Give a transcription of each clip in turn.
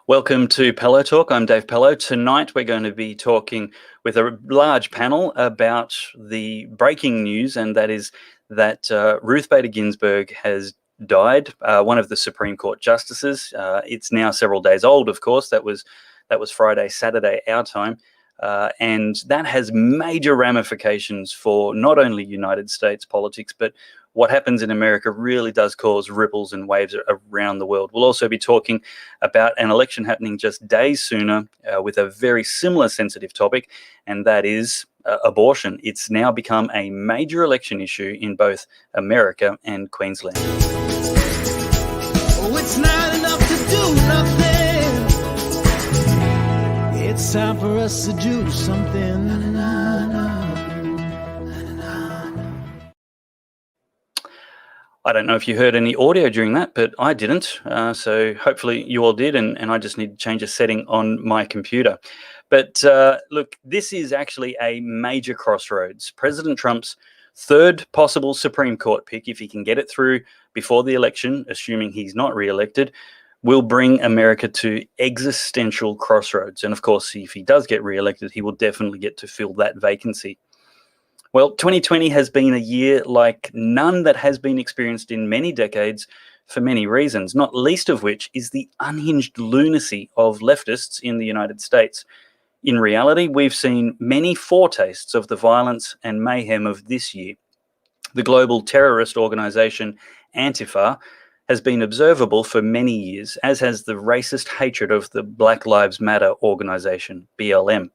Welcome to Palo Talk. I'm Dave Pellowe. Tonight we're going to be talking with a large panel about the breaking news, and that is that Ruth Bader Ginsburg has died, one of the Supreme Court justices. It's now several days old, of course. That was Friday, Saturday, our time. And that has major ramifications for not only United States politics, but what happens in America really does cause ripples and waves around the world. We'll also be talking about an election happening just days sooner with a very similar sensitive topic, and that is abortion. It's now become a major election issue in both America and Queensland. Oh, it's not enough to do nothing. It's time for us to do something. I don't know if you heard any audio during that, but I didn't. So hopefully you all did, and I just need to change a setting on my computer. But look, this is actually a major crossroads. President Trump's third possible Supreme Court pick, if he can get it through before the election, assuming he's not re-elected, will bring America to existential crossroads. And of course, if he does get re-elected, he will definitely get to fill that vacancy. Well, 2020 has been a year like none that has been experienced in many decades for many reasons, not least of which is the unhinged lunacy of leftists in the United States. In reality, we've seen many foretastes of the violence and mayhem of this year. The global terrorist organization Antifa has been observable for many years, as has the racist hatred of the Black Lives Matter organization, BLM.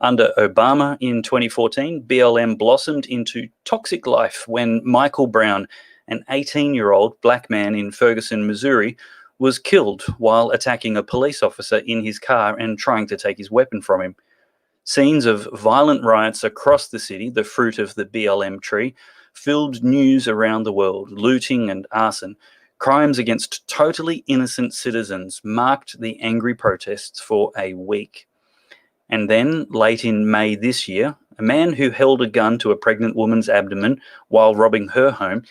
Under Obama in 2014, BLM blossomed into toxic life when Michael Brown, an 18-year-old black man in Ferguson, Missouri, was killed while attacking a police officer in his car and trying to take his weapon from him. Scenes of violent riots across the city, the fruit of the BLM tree, filled news around the world. Looting and arson, crimes against totally innocent citizens, marked the angry protests for a week. And then, late in May this year, a man who held a gun to a pregnant woman's abdomen while robbing her home,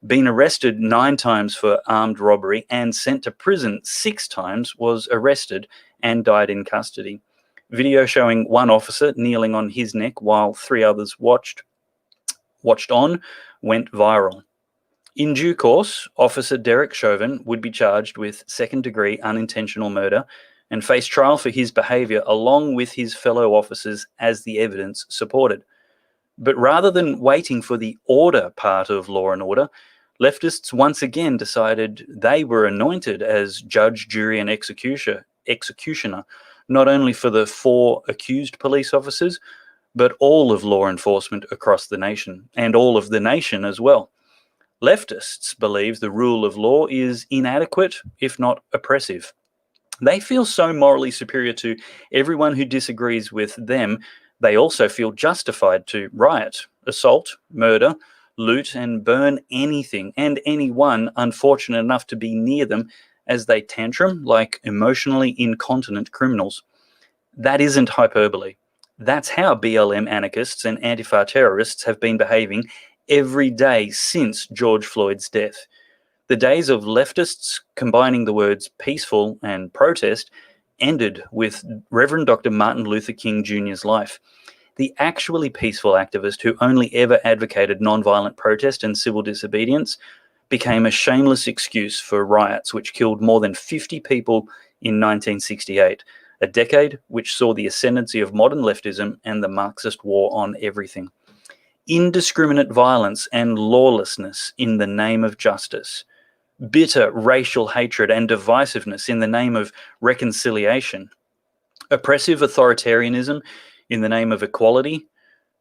been arrested 9 times for armed robbery and sent to prison 6 times, was arrested and died in custody. Video showing one officer kneeling on his neck while 3 others watched on went viral. In due course, Officer Derek Chauvin would be charged with second-degree unintentional murder and face trial for his behaviour along with his fellow officers as the evidence supported. But rather than waiting for the order part of law and order, leftists once again decided they were anointed as judge, jury and executioner, not only for the 4 accused police officers, but all of law enforcement across the nation, and all of the nation as well. Leftists believe the rule of law is inadequate, if not oppressive. They feel so morally superior to everyone who disagrees with them, they also feel justified to riot, assault, murder, loot, and burn anything and anyone unfortunate enough to be near them as they tantrum like emotionally incontinent criminals. That isn't hyperbole. That's how BLM anarchists and Antifa terrorists have been behaving every day since George Floyd's death. The days of leftists combining the words peaceful and protest ended with Reverend Dr. Martin Luther King Jr.'s life. The actually peaceful activist who only ever advocated nonviolent protest and civil disobedience became a shameless excuse for riots which killed more than 50 people in 1968, a decade which saw the ascendancy of modern leftism and the Marxist war on everything. Indiscriminate violence and lawlessness in the name of justice. Bitter racial hatred and divisiveness in the name of reconciliation, oppressive authoritarianism in the name of equality,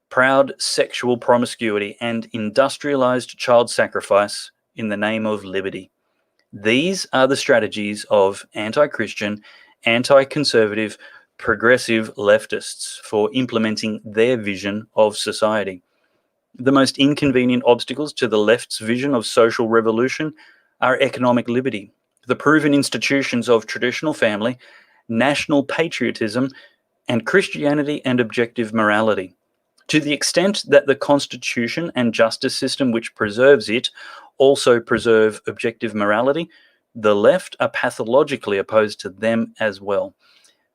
proud sexual promiscuity, and industrialized child sacrifice in the name of liberty. These are the strategies of anti-Christian, anti-conservative, progressive leftists for implementing their vision of society. The most inconvenient obstacles to the left's vision of social revolution are economic liberty, the proven institutions of traditional family, national patriotism, and Christianity and objective morality. To the extent that the Constitution and justice system which preserves it also preserve objective morality, The left are pathologically opposed to them as well.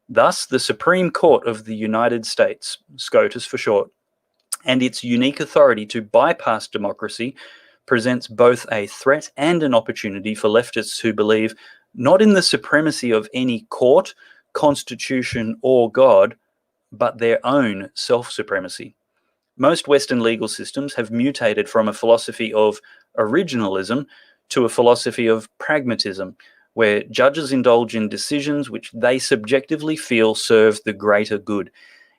Thus, the Supreme Court of the United States, SCOTUS for short, and its unique authority to bypass democracy presents both a threat and an opportunity for leftists who believe not in the supremacy of any court, constitution, or God, but their own self-supremacy. Most Western legal systems have mutated from a philosophy of originalism to a philosophy of pragmatism, where judges indulge in decisions which they subjectively feel serve the greater good.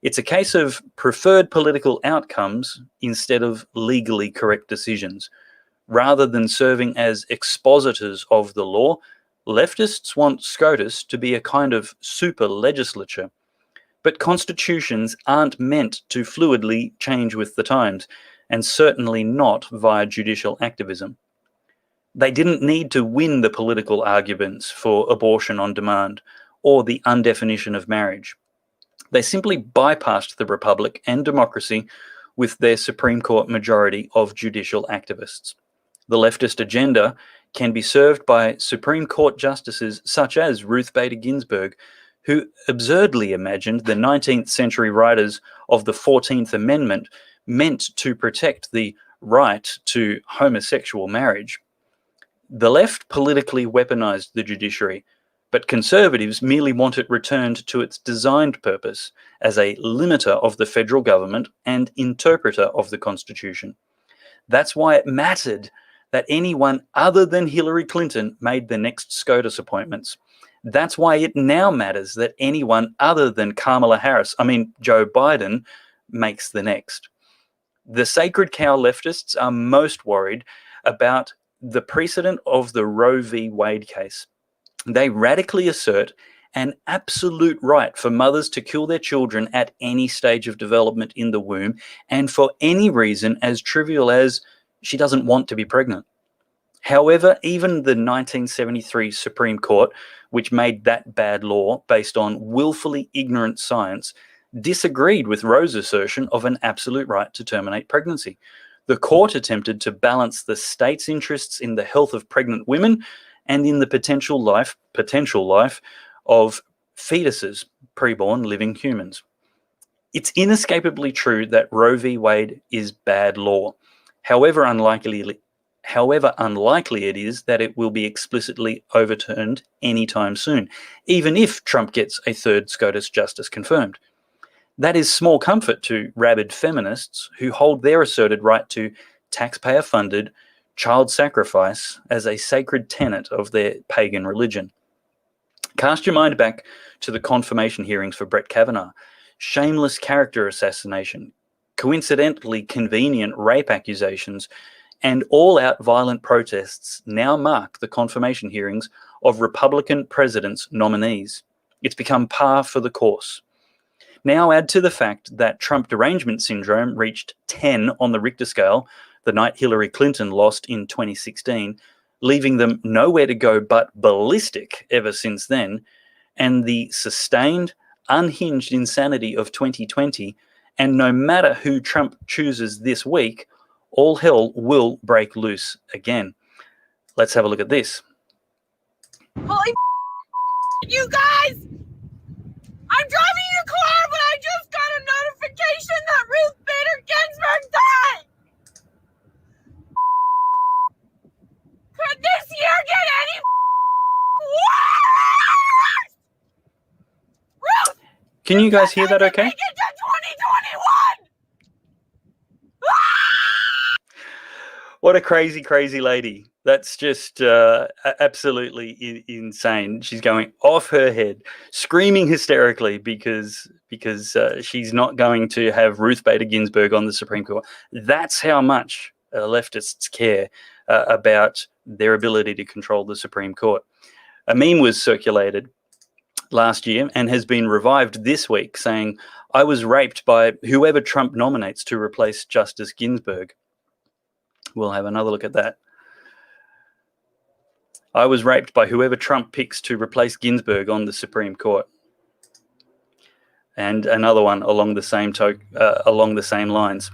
It's a case of preferred political outcomes instead of legally correct decisions. Rather than serving as expositors of the law, leftists want SCOTUS to be a kind of super legislature. But constitutions aren't meant to fluidly change with the times, and certainly not via judicial activism. They didn't need to win the political arguments for abortion on demand or the undefinition of marriage. They simply bypassed the republic and democracy with their Supreme Court majority of judicial activists. The leftist agenda can be served by Supreme Court justices such as Ruth Bader Ginsburg, who absurdly imagined the 19th century writers of the 14th Amendment meant to protect the right to homosexual marriage. The left politically weaponized the judiciary, but conservatives merely want it returned to its designed purpose as a limiter of the federal government and interpreter of the Constitution. That's why it mattered that anyone other than Hillary Clinton made the next SCOTUS appointments. That's why it now matters that anyone other than Joe Biden, makes the next. The sacred cow leftists are most worried about the precedent of the Roe v. Wade case. They radically assert an absolute right for mothers to kill their children at any stage of development in the womb, and for any reason as trivial as she doesn't want to be pregnant. However, even the 1973 Supreme Court, which made that bad law based on willfully ignorant science, disagreed with Roe's assertion of an absolute right to terminate pregnancy. The court attempted to balance the state's interests in the health of pregnant women and in the potential life of fetuses, preborn living humans. It's inescapably true that Roe v. Wade is bad law. However unlikely it is that it will be explicitly overturned anytime soon, even if Trump gets a third SCOTUS justice confirmed. That is small comfort to rabid feminists who hold their asserted right to taxpayer-funded child sacrifice as a sacred tenet of their pagan religion. Cast your mind back to the confirmation hearings for Brett Kavanaugh. Shameless character assassination, coincidentally convenient rape accusations, and all-out violent protests now mark the confirmation hearings of Republican presidents' nominees. It's become par for the course. Now add to the fact that Trump derangement syndrome reached 10 on the Richter scale the night Hillary Clinton lost in 2016, leaving them nowhere to go but ballistic ever since then, and the sustained, unhinged insanity of 2020, and no matter who Trump chooses this week, all hell will break loose again. Let's have a look at this. Holy you guys! I'm driving your car, but I just got a notification that Ruth Bader Ginsburg died! Could this year get any worse? Ruth! Can you guys hear that okay? Make it to 2021! What a crazy, crazy lady. That's just absolutely insane. She's going off her head, screaming hysterically because she's not going to have Ruth Bader Ginsburg on the Supreme Court. That's how much leftists care about their ability to control the Supreme Court. A meme was circulated last year and has been revived this week saying, "I was raped by whoever Trump nominates to replace Justice Ginsburg." We'll have another look at that. I was raped by whoever Trump picks to replace Ginsburg on the Supreme Court. And another one along the same lines.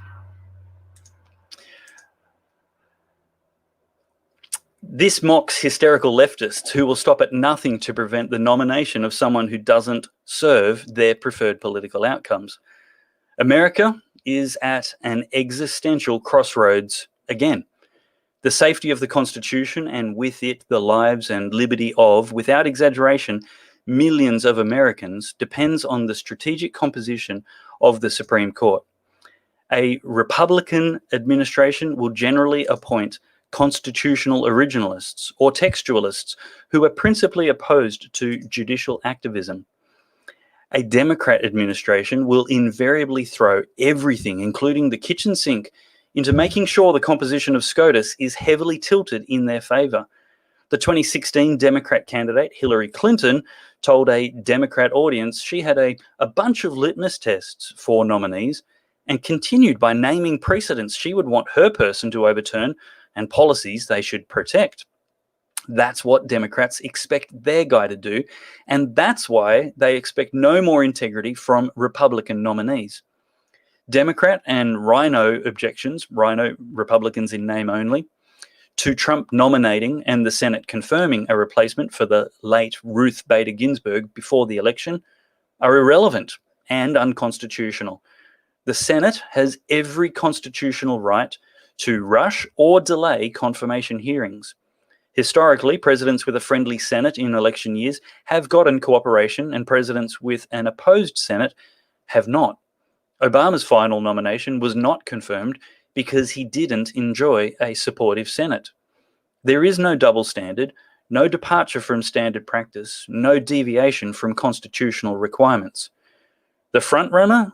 This mocks hysterical leftists who will stop at nothing to prevent the nomination of someone who doesn't serve their preferred political outcomes. America is at an existential crossroads again. The safety of the Constitution, and with it the lives and liberty of, without exaggeration, millions of Americans, depends on the strategic composition of the Supreme Court. A Republican administration will generally appoint constitutional originalists or textualists who are principally opposed to judicial activism. A Democrat administration will invariably throw everything, including the kitchen sink, into making sure the composition of SCOTUS is heavily tilted in their favor. The 2016 Democrat candidate, Hillary Clinton, told a Democrat audience she had a bunch of litmus tests for nominees, and continued by naming precedents she would want her person to overturn and policies they should protect. That's what Democrats expect their guy to do, and that's why they expect no more integrity from Republican nominees. Democrat and Rhino objections, Rhino Republicans in name only, to Trump nominating and the Senate confirming a replacement for the late Ruth Bader Ginsburg before the election are irrelevant and unconstitutional. The Senate has every constitutional right to rush or delay confirmation hearings. Historically, presidents with a friendly Senate in election years have gotten cooperation, and presidents with an opposed Senate have not. Obama's final nomination was not confirmed because he didn't enjoy a supportive Senate. There is no double standard, no departure from standard practice, no deviation from constitutional requirements. The frontrunner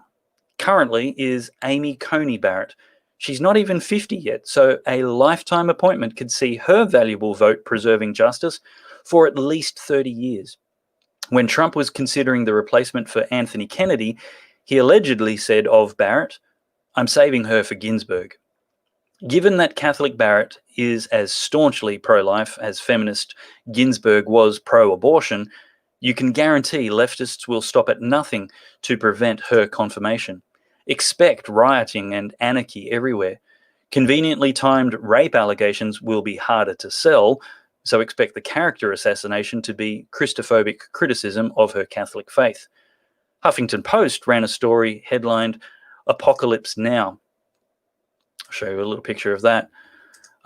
currently is Amy Coney Barrett. She's not even 50 yet, so a lifetime appointment could see her valuable vote preserving justice for at least 30 years. When Trump was considering the replacement for Anthony Kennedy, he allegedly said of Barrett, "I'm saving her for Ginsburg." Given that Catholic Barrett is as staunchly pro-life as feminist Ginsburg was pro-abortion, you can guarantee leftists will stop at nothing to prevent her confirmation. Expect rioting and anarchy everywhere. Conveniently timed rape allegations will be harder to sell, so expect the character assassination to be Christophobic criticism of her Catholic faith. Huffington Post ran a story headlined, "Apocalypse Now." I'll show you a little picture of that.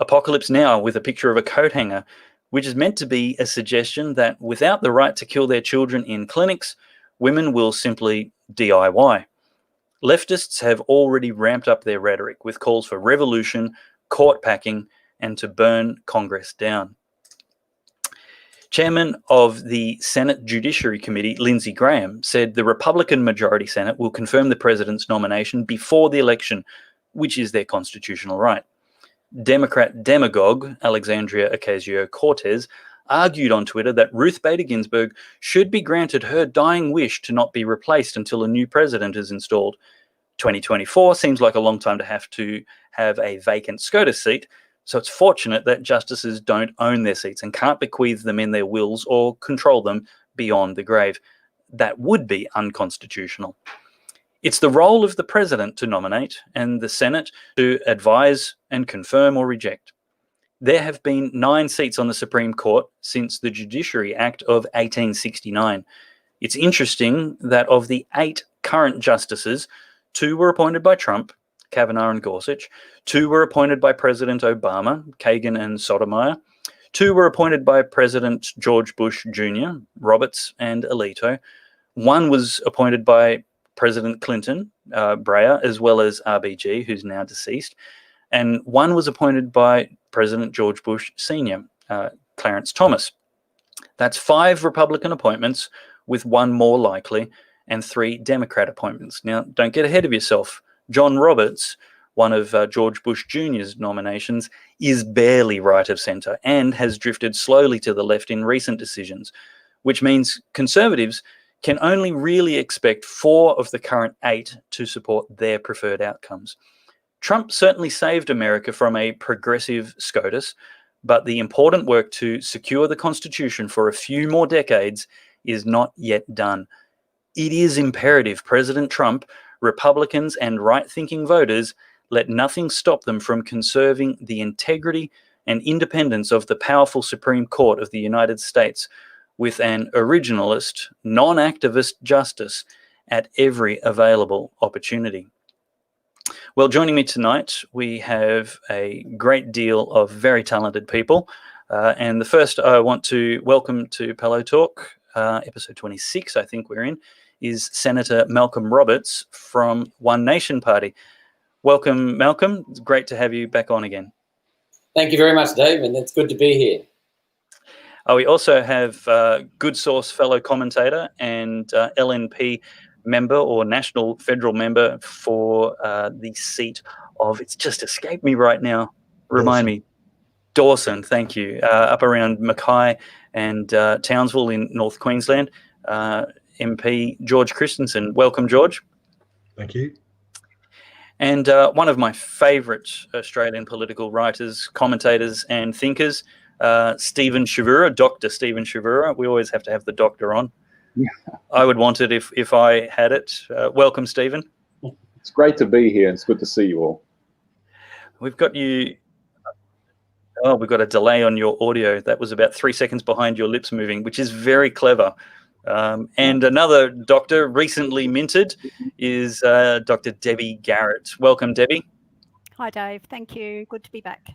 Apocalypse Now, with a picture of a coat hanger, which is meant to be a suggestion that without the right to kill their children in clinics, women will simply DIY. Leftists have already ramped up their rhetoric with calls for revolution, court packing, and to burn Congress down. Chairman of the Senate Judiciary Committee, Lindsey Graham, said the Republican majority Senate will confirm the president's nomination before the election, which is their constitutional right. Democrat demagogue Alexandria Ocasio-Cortez argued on Twitter that Ruth Bader Ginsburg should be granted her dying wish to not be replaced until a new president is installed. 2024 seems like a long time to have a vacant SCOTUS seat, so it's fortunate that justices don't own their seats and can't bequeath them in their wills or control them beyond the grave. That would be unconstitutional. It's the role of the president to nominate and the Senate to advise and confirm or reject. There have been 9 seats on the Supreme Court since the Judiciary Act of 1869. It's interesting that of the 8 current justices, 2 were appointed by Trump, Kavanaugh and Gorsuch, 2 were appointed by President Obama, Kagan and Sotomayor, 2 were appointed by President George Bush Jr., Roberts and Alito, 1 was appointed by President Clinton, Breyer, as well as RBG, who's now deceased, and 1 was appointed by President George Bush Sr., Clarence Thomas. That's 5 Republican appointments, with 1 more likely, and 3 Democrat appointments. Now, don't get ahead of yourself. John Roberts, one of George Bush Jr.'s nominations, is barely right of center and has drifted slowly to the left in recent decisions, which means conservatives can only really expect 4 of the current 8 to support their preferred outcomes. Trump certainly saved America from a progressive SCOTUS, but the important work to secure the Constitution for a few more decades is not yet done. It is imperative President Trump, Republicans, and right-thinking voters let nothing stop them from conserving the integrity and independence of the powerful Supreme Court of the United States with an originalist, non-activist justice at every available opportunity. Well, joining me tonight, we have a great deal of very talented people. And the first I want to welcome to Palo Talk, episode 26, I think we're in, is Senator Malcolm Roberts from One Nation Party. Welcome, Malcolm. It's great to have you back on again. Thank you very much, Dave, and it's good to be here. We also have Good Source fellow commentator and LNP member or national federal member for the seat of, it's just escaped me right now, remind me, Dawson, thank you, up around Mackay and Townsville in North Queensland, MP George Christensen. Welcome, George. Thank you. And one of my favourite Australian political writers, commentators and thinkers, Stephen Chavura, Dr. Stephen Chavura. We always have to have the doctor on. Yeah. I would want it if I had it. Welcome, Stephen. It's great to be here and it's good to see you all. We've got you. Oh, we've got a delay on your audio. That was about 3 seconds behind your lips moving, which is very clever. And another doctor recently minted is Dr. Debbie Garratt. Welcome, Debbie. Hi, Dave. Thank you. Good to be back.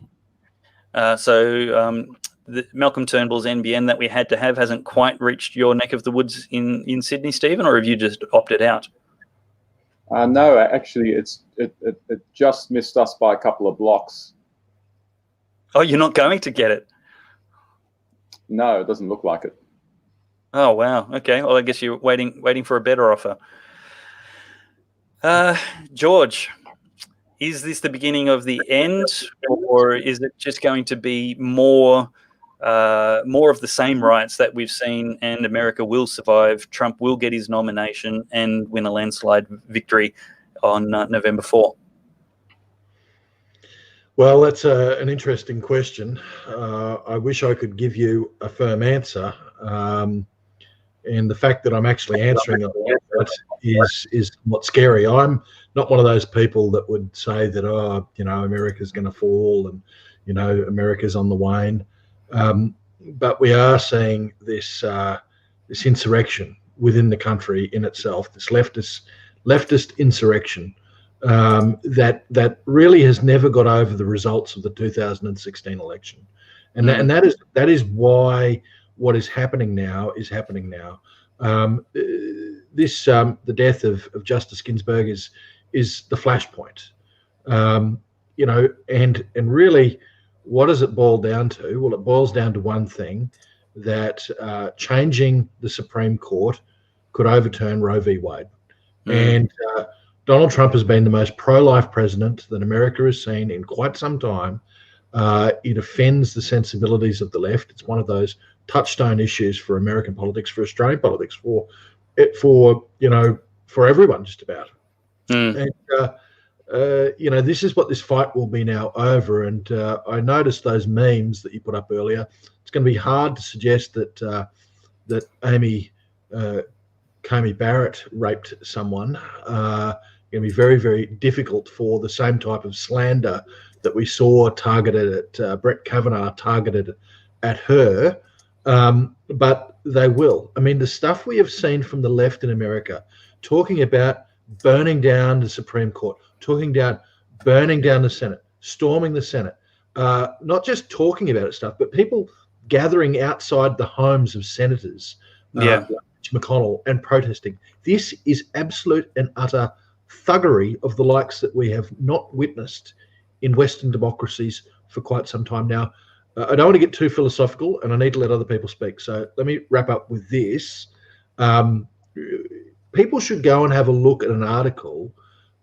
The Malcolm Turnbull's NBN that we had to have hasn't quite reached your neck of the woods in Sydney, Stephen, or have you just opted out? No, actually, it just missed us by a couple of blocks. Oh, you're not going to get it? No, it doesn't look like it. Oh, wow. Okay. Well, I guess you're waiting for a better offer. George, is this the beginning of the end, or is it just going to be more of the same rights that we've seen, and America will survive, Trump will get his nomination and win a landslide victory on November 4? Well, that's an interesting question. I wish I could give you a firm answer. And the fact that I'm actually answering it is somewhat scary. I'm not one of those people that would say that, America's going to fall and, America's on the wane. But we are seeing this insurrection within the country in itself, this leftist insurrection that really has never got over the results of the 2016 election. And that is why what is happening now is happening now. The death of Justice Ginsburg is the flashpoint. And really, what does it boil down to? Well, it boils down to one thing, that changing the Supreme Court could overturn Roe v. Wade. And Donald Trump has been the most pro-life president that America has seen in quite some time. It offends the sensibilities of the left. It's one of those touchstone issues for American politics, for Australian politics, for everyone just about. And this is what this fight will be now over. And I noticed those memes that you put up earlier. It's going to be hard to suggest that Coney Barrett raped someone. It's going to be very, very difficult for the same type of slander that we saw targeted at Brett Kavanaugh, targeted at her. But they will. I mean, the stuff we have seen from the left in America, talking about burning down the Supreme Court, burning down the Senate, storming the Senate, not just talking about it stuff, but people gathering outside the homes of senators, like Mitch McConnell, and protesting. This is absolute and utter thuggery of the likes that we have not witnessed in Western democracies for quite some time now. I don't want to get too philosophical, and I need to let other people speak. So let me wrap up with this. People should go and have a look at an article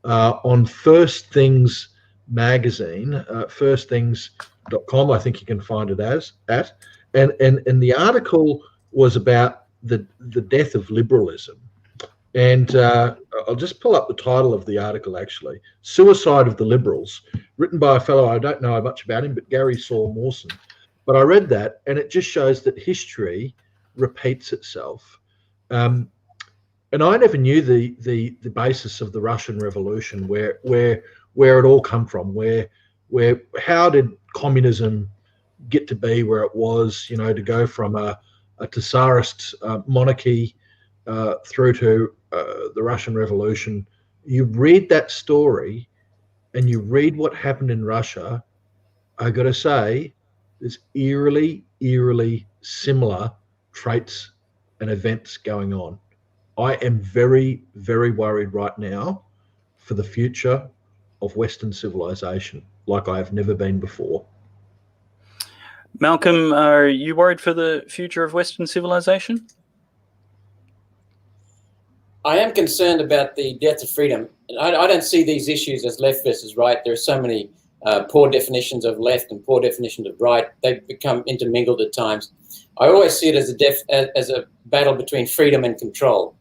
on First Things magazine, firstthings.com, I think you can find it at. And the article was about the death of liberalism. And I'll just pull up the title of the article, actually. Suicide of the Liberals, written by a fellow, I don't know much about him, but Gary Saul Mawson. But I read that, and it just shows that history repeats itself. And I never knew the basis of the Russian Revolution, where it all come from, how did communism get to be where it was, to go from a Tsarist monarchy through to the Russian Revolution. You read that story and you read what happened in Russia, I got to say, there's eerily similar traits and events going on. I am very, very worried right now for the future of Western civilization, like I have never been before. Malcolm, are you worried for the future of Western civilization? I am concerned about the death of freedom. I don't see these issues as left versus right. There are so many poor definitions of left and poor definitions of right. They've become intermingled at times. I always see it as a battle between freedom and control.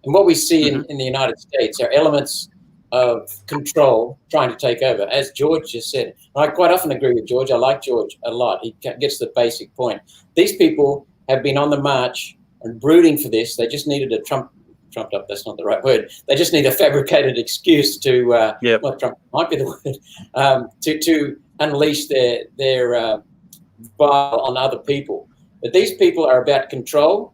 And what we see in the United States are elements of control trying to take over. As George just said, I quite often agree with George. I like George a lot. He gets the basic point. These people have been on the march and brooding for this. They just needed a trumped up, that's not the right word. They just need a fabricated excuse to, well, Trump might be the word, to unleash their bile on other people. But these people are about control.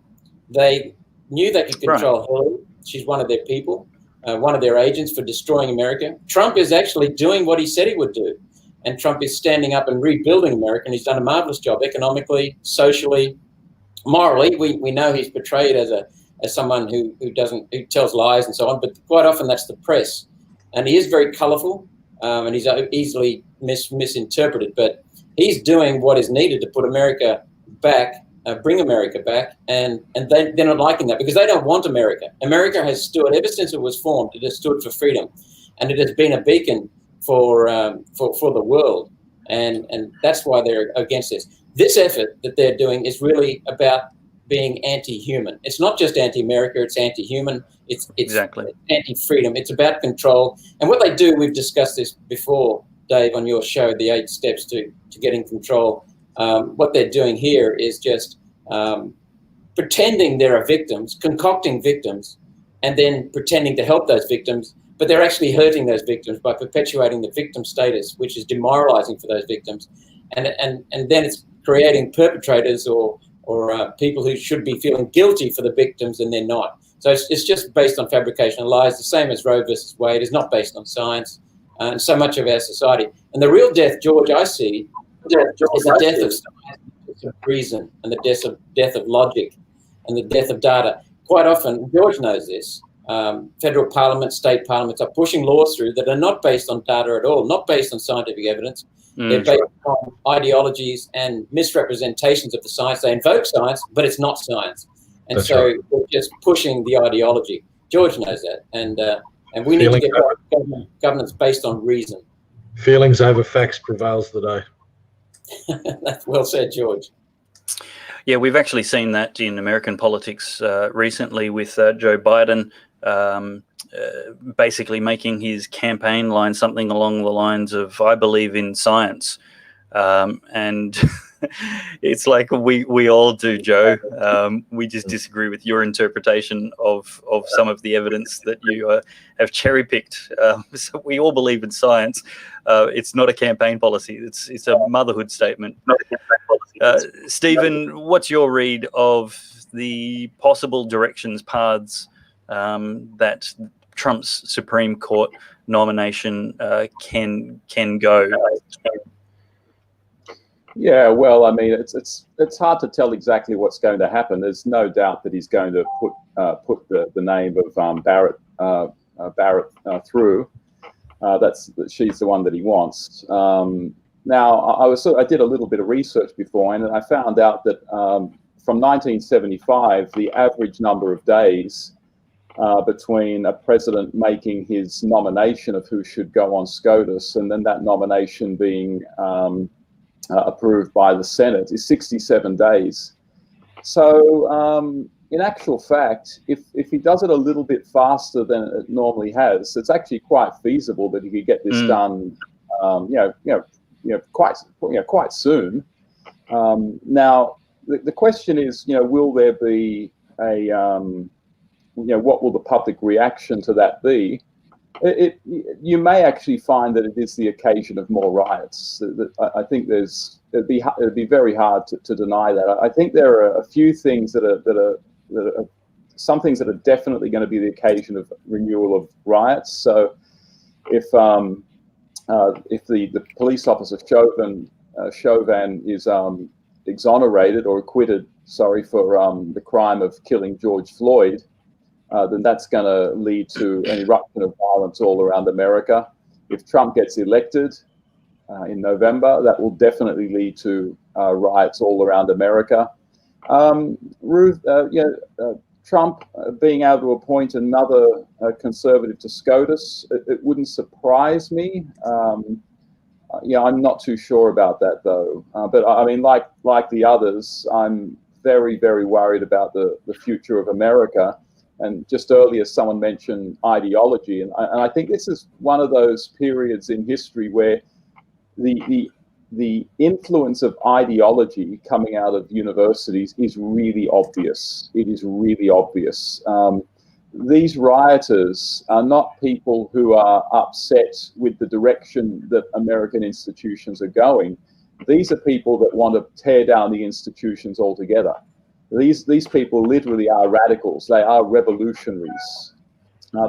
They knew they could control Hillary. She's one of their people, one of their agents for destroying America. Trump is actually doing what he said he would do. And Trump is standing up and rebuilding America. And he's done a marvelous job economically, socially, morally. We know he's portrayed as someone who tells lies and so on, but quite often that's the press. And he is very colourful, and he's easily misinterpreted, but he's doing what is needed to put America back, bring America back, and they're not liking that because they don't want America. America has stood, ever since it was formed, it has stood for freedom, and it has been a beacon for the world, and that's why they're against this. This effort that they're doing is really about being anti-human. It's not just anti-America, it's anti-human, it's exactly anti-freedom, it's about control. And what they do, we've discussed this before, Dave, on your show, the 8 steps to getting control. What they're doing here is just pretending there are victims, concocting victims, and then pretending to help those victims, but they're actually hurting those victims by perpetuating the victim status, which is demoralizing for those victims. And then it's creating perpetrators or people who should be feeling guilty for the victims and they're not. So it's just based on fabrication of lies, the same as Roe versus Wade. Is not based on science and so much of our society. And the real death, George, I see, is the death of science, of reason, and the death of logic, and the death of data. Quite often, George knows this, federal parliaments, state parliaments are pushing laws through that are not based on data at all, not based on scientific evidence. They're based on ideologies and misrepresentations of the science. They invoke science, but it's not science. And that's so we're just pushing the ideology. George knows that. And we need to get governance based on reason. Feelings over facts prevails the day. That's well said, George. Yeah, we've actually seen that in American politics recently with Joe Biden basically making his campaign line something along the lines of, I believe in science. And it's like we all do, Joe. We just disagree with your interpretation of some of the evidence that you have cherry-picked. So we all believe in science. It's not a campaign policy. It's a motherhood statement. Stephen, what's your read of the possible directions, paths that Trump's Supreme Court nomination can go? Yeah, well, I mean, it's hard to tell exactly what's going to happen. There's no doubt that he's going to put the name of Barrett through. She's the one that he wants. Now, I did a little bit of research before, and I found out that from 1975, the average number of days between a president making his nomination of who should go on SCOTUS and then that nomination being approved by the Senate is 67 days. So in actual fact, if he does it a little bit faster than it normally has, it's actually quite feasible that he could get this done, quite soon. Now, the question is, will there be a, what will the public reaction to that be? you may actually find that it is the occasion of more riots. I think it'd be very hard to deny that. I think there are a few things that are some things that are definitely going to be the occasion of renewal of riots. So if the police officer Chauvin is exonerated or acquitted, for the crime of killing George Floyd, then that's going to lead to an eruption of violence all around America. If Trump gets elected in November, that will definitely lead to riots all around America. Ruth, Trump being able to appoint another conservative to SCOTUS, it wouldn't surprise me. I'm not too sure about that though. But I mean, like the others, I'm very, very worried about the future of America. And just earlier, someone mentioned ideology, and I think this is one of those periods in history where the influence of ideology coming out of universities is really obvious. It is really obvious. These rioters are not people who are upset with the direction that American institutions are going. These are people that want to tear down the institutions altogether. These people literally are radicals. They are revolutionaries.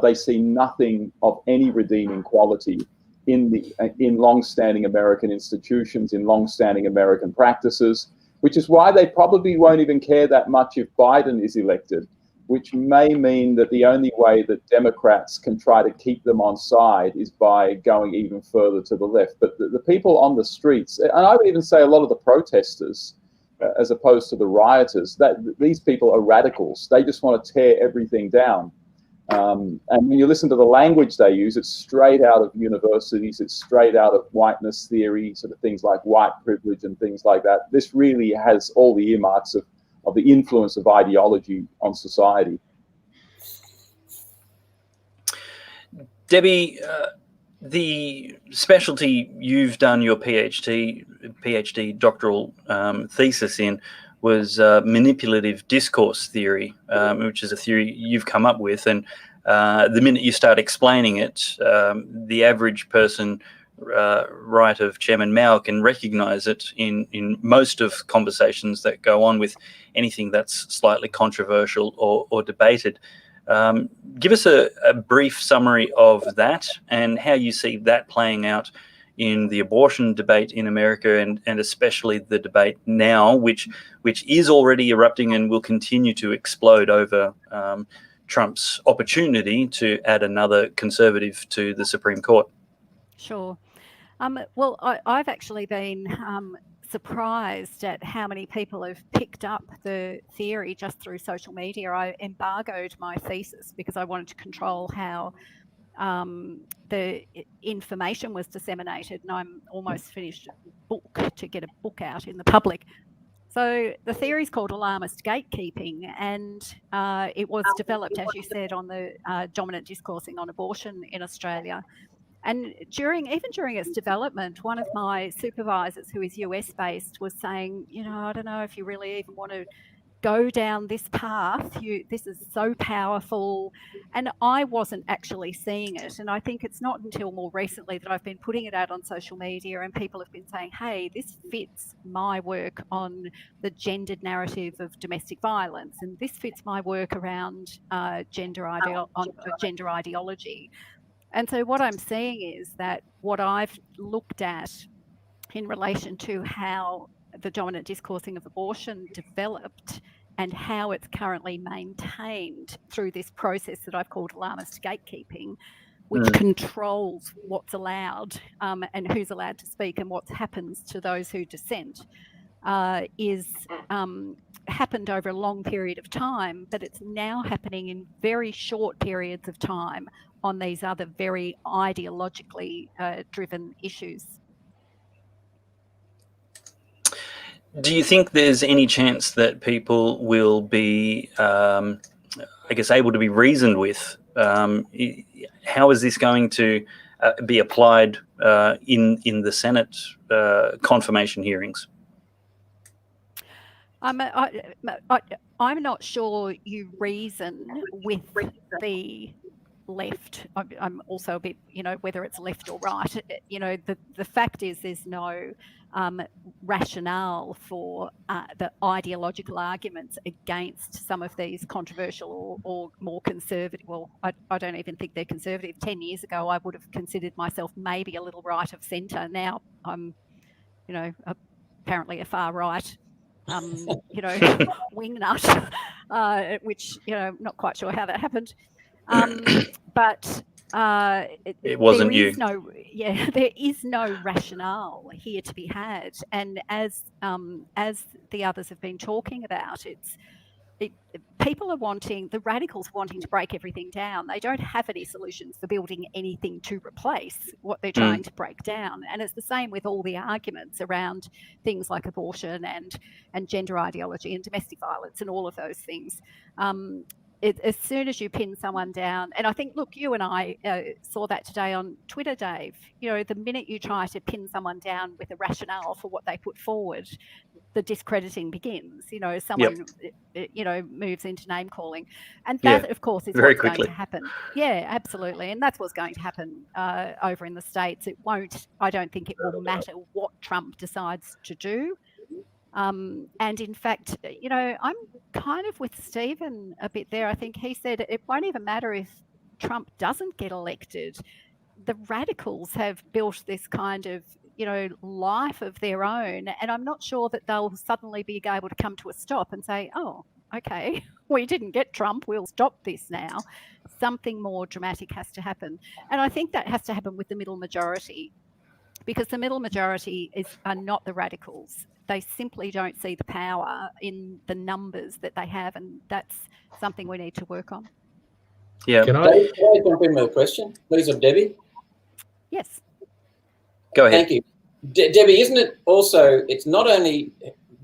They see nothing of any redeeming quality in long-standing American institutions, in long-standing American practices, which is why they probably won't even care that much if Biden is elected, which may mean that the only way that Democrats can try to keep them on side is by going even further to the left. But the people on the streets, and I would even say a lot of the protesters, as opposed to the rioters, that these people are radicals. They just want to tear everything down. And when you listen to the language they use, it's straight out of universities, it's straight out of whiteness theory, sort of things like white privilege and things like that. This really has all the earmarks of the influence of ideology on society. Debbie, the specialty you've done your PhD doctoral thesis in was manipulative discourse theory, which is a theory you've come up with. And the minute you start explaining it, the average person right of Chairman Mao can recognize it in most of conversations that go on with anything that's slightly controversial or debated. Give us a brief summary of that and how you see that playing out in the abortion debate in America, and especially the debate now, which is already erupting and will continue to explode over Trump's opportunity to add another conservative to the Supreme Court. Sure. Well, I've actually been surprised at how many people have picked up the theory just through social media. I embargoed my thesis because I wanted to control how the information was disseminated, and I'm almost finished a book to get a book out in the public. So the theory is called alarmist gatekeeping, and it was developed, as you said, on the dominant discoursing on abortion in Australia. And even during its development, one of my supervisors, who is US-based, was saying, I don't know if you really even want to go down this path. This is so powerful. And I wasn't actually seeing it. And I think it's not until more recently that I've been putting it out on social media and people have been saying, hey, this fits my work on the gendered narrative of domestic violence. And this fits my work around gender ideology. And so what I'm seeing is that what I've looked at in relation to how the dominant discoursing of abortion developed and how it's currently maintained through this process that I've called alarmist gatekeeping, which controls what's allowed and who's allowed to speak and what happens to those who dissent, is happened over a long period of time, but it's now happening in very short periods of time on these other very ideologically driven issues. Do you think there's any chance that people will be, able to be reasoned with? How is this going to be applied in the Senate confirmation hearings? I'm not sure you reason with the left. I'm also a bit, whether it's left or right. The fact is there's no rationale for the ideological arguments against some of these controversial or more conservative. Well, I don't even think they're conservative. 10 years ago, I would have considered myself maybe a little right of centre. Now I'm, apparently a far right, wing nut, which, not quite sure how that happened. But it wasn't you. There is no rationale here to be had. And as the others have been talking about, people are the radicals are wanting to break everything down. They don't have any solutions for building anything to replace what they're trying to break down. And it's the same with all the arguments around things like abortion and gender ideology and domestic violence and all of those things. As soon as you pin someone down, and I think, look, you and I saw that today on Twitter, Dave, the minute you try to pin someone down with a rationale for what they put forward, the discrediting begins. Someone, moves into name calling. And that, of course, is what's going to happen. Yeah, absolutely. And that's what's going to happen over in the States. I don't think it will matter what Trump decides to do. And in fact, I'm kind of with Stephen a bit there. I think he said it won't even matter if Trump doesn't get elected. The radicals have built this kind of, life of their own. And I'm not sure that they'll suddenly be able to come to a stop and say, oh, okay, we didn't get Trump, we'll stop this now. Something more dramatic has to happen. And I think that has to happen with the middle majority, because the middle majority are not the radicals. They simply don't see the power in the numbers that they have, and that's something we need to work on. Yeah. Can I jump in with a question, please, of Debbie? Yes. Go ahead. Thank you. Debbie, isn't it also, it's not only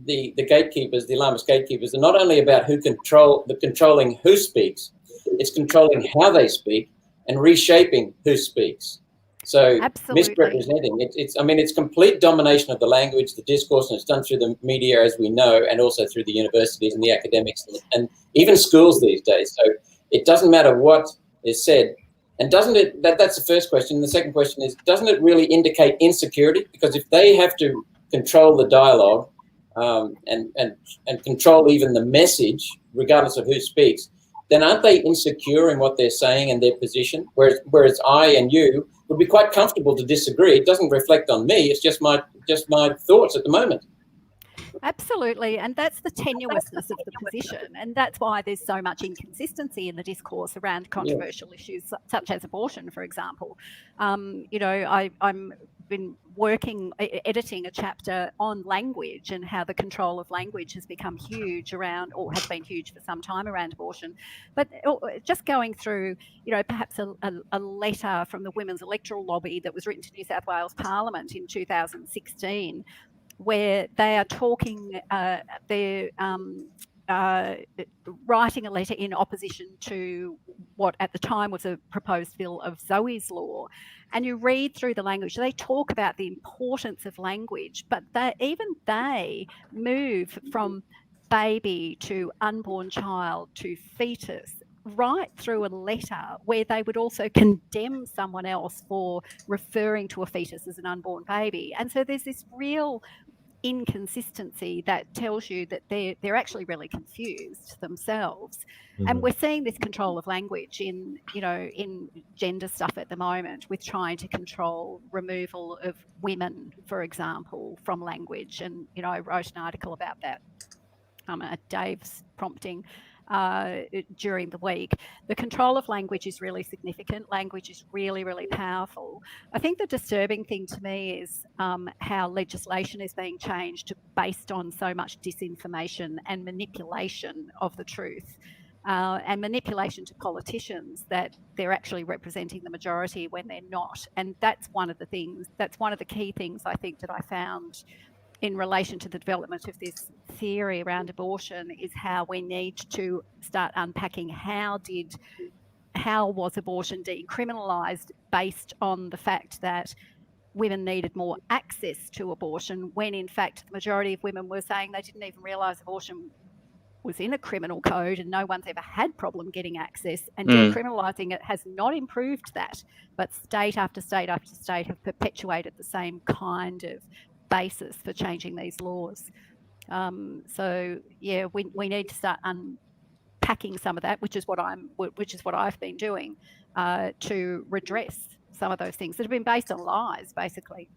the gatekeepers, the alarmist gatekeepers, they're not only about controlling who speaks, it's controlling how they speak and reshaping who speaks. So absolutely. Misrepresenting, it's complete domination of the language, the discourse, and it's done through the media, as we know, and also through the universities and the academics and even schools these days. So it doesn't matter what is said. And doesn't it, that's the first question. The second question is, doesn't it really indicate insecurity? Because if they have to control the dialogue and control even the message, regardless of who speaks, then aren't they insecure in what they're saying and their position? Whereas I and you would be quite comfortable to disagree. It doesn't reflect on me. It's just my thoughts at the moment. Absolutely, and that's the tenuousness of the position, and that's why there's so much inconsistency in the discourse around controversial issues such as abortion, for example. I'm been editing a chapter on language and how the control of language has become huge around, or has been huge for some time around abortion. But just going through, perhaps a letter from the Women's Electoral Lobby that was written to New South Wales Parliament in 2016, where they are talking, they're writing a letter in opposition to what at the time was a proposed bill of Zoe's law. And you read through the language, they talk about the importance of language, but they move from baby to unborn child to fetus, right through a letter where they would also condemn someone else for referring to a fetus as an unborn baby. And so there's this real inconsistency that tells you that they're actually really confused themselves. And we're seeing this control of language in gender stuff at the moment, with trying to control removal of women, for example, from language. And I wrote an article about that at Dave's prompting during the week. The control of language is really significant. Language is really, really powerful. I think the disturbing thing to me is how legislation is being changed based on so much disinformation and manipulation of the truth, and manipulation to politicians that they're actually representing the majority when they're not. And that's one of the key things I think that I found in relation to the development of this theory around abortion, is how we need to start unpacking how was abortion decriminalised based on the fact that women needed more access to abortion, when in fact the majority of women were saying they didn't even realise abortion was in a criminal code and no one's ever had problem getting access, and decriminalising it has not improved that, but state after state after state have perpetuated the same kind of basis for changing these laws. So yeah, we need to start unpacking some of that, which is what I've been doing, to redress some of those things that have been based on lies, basically.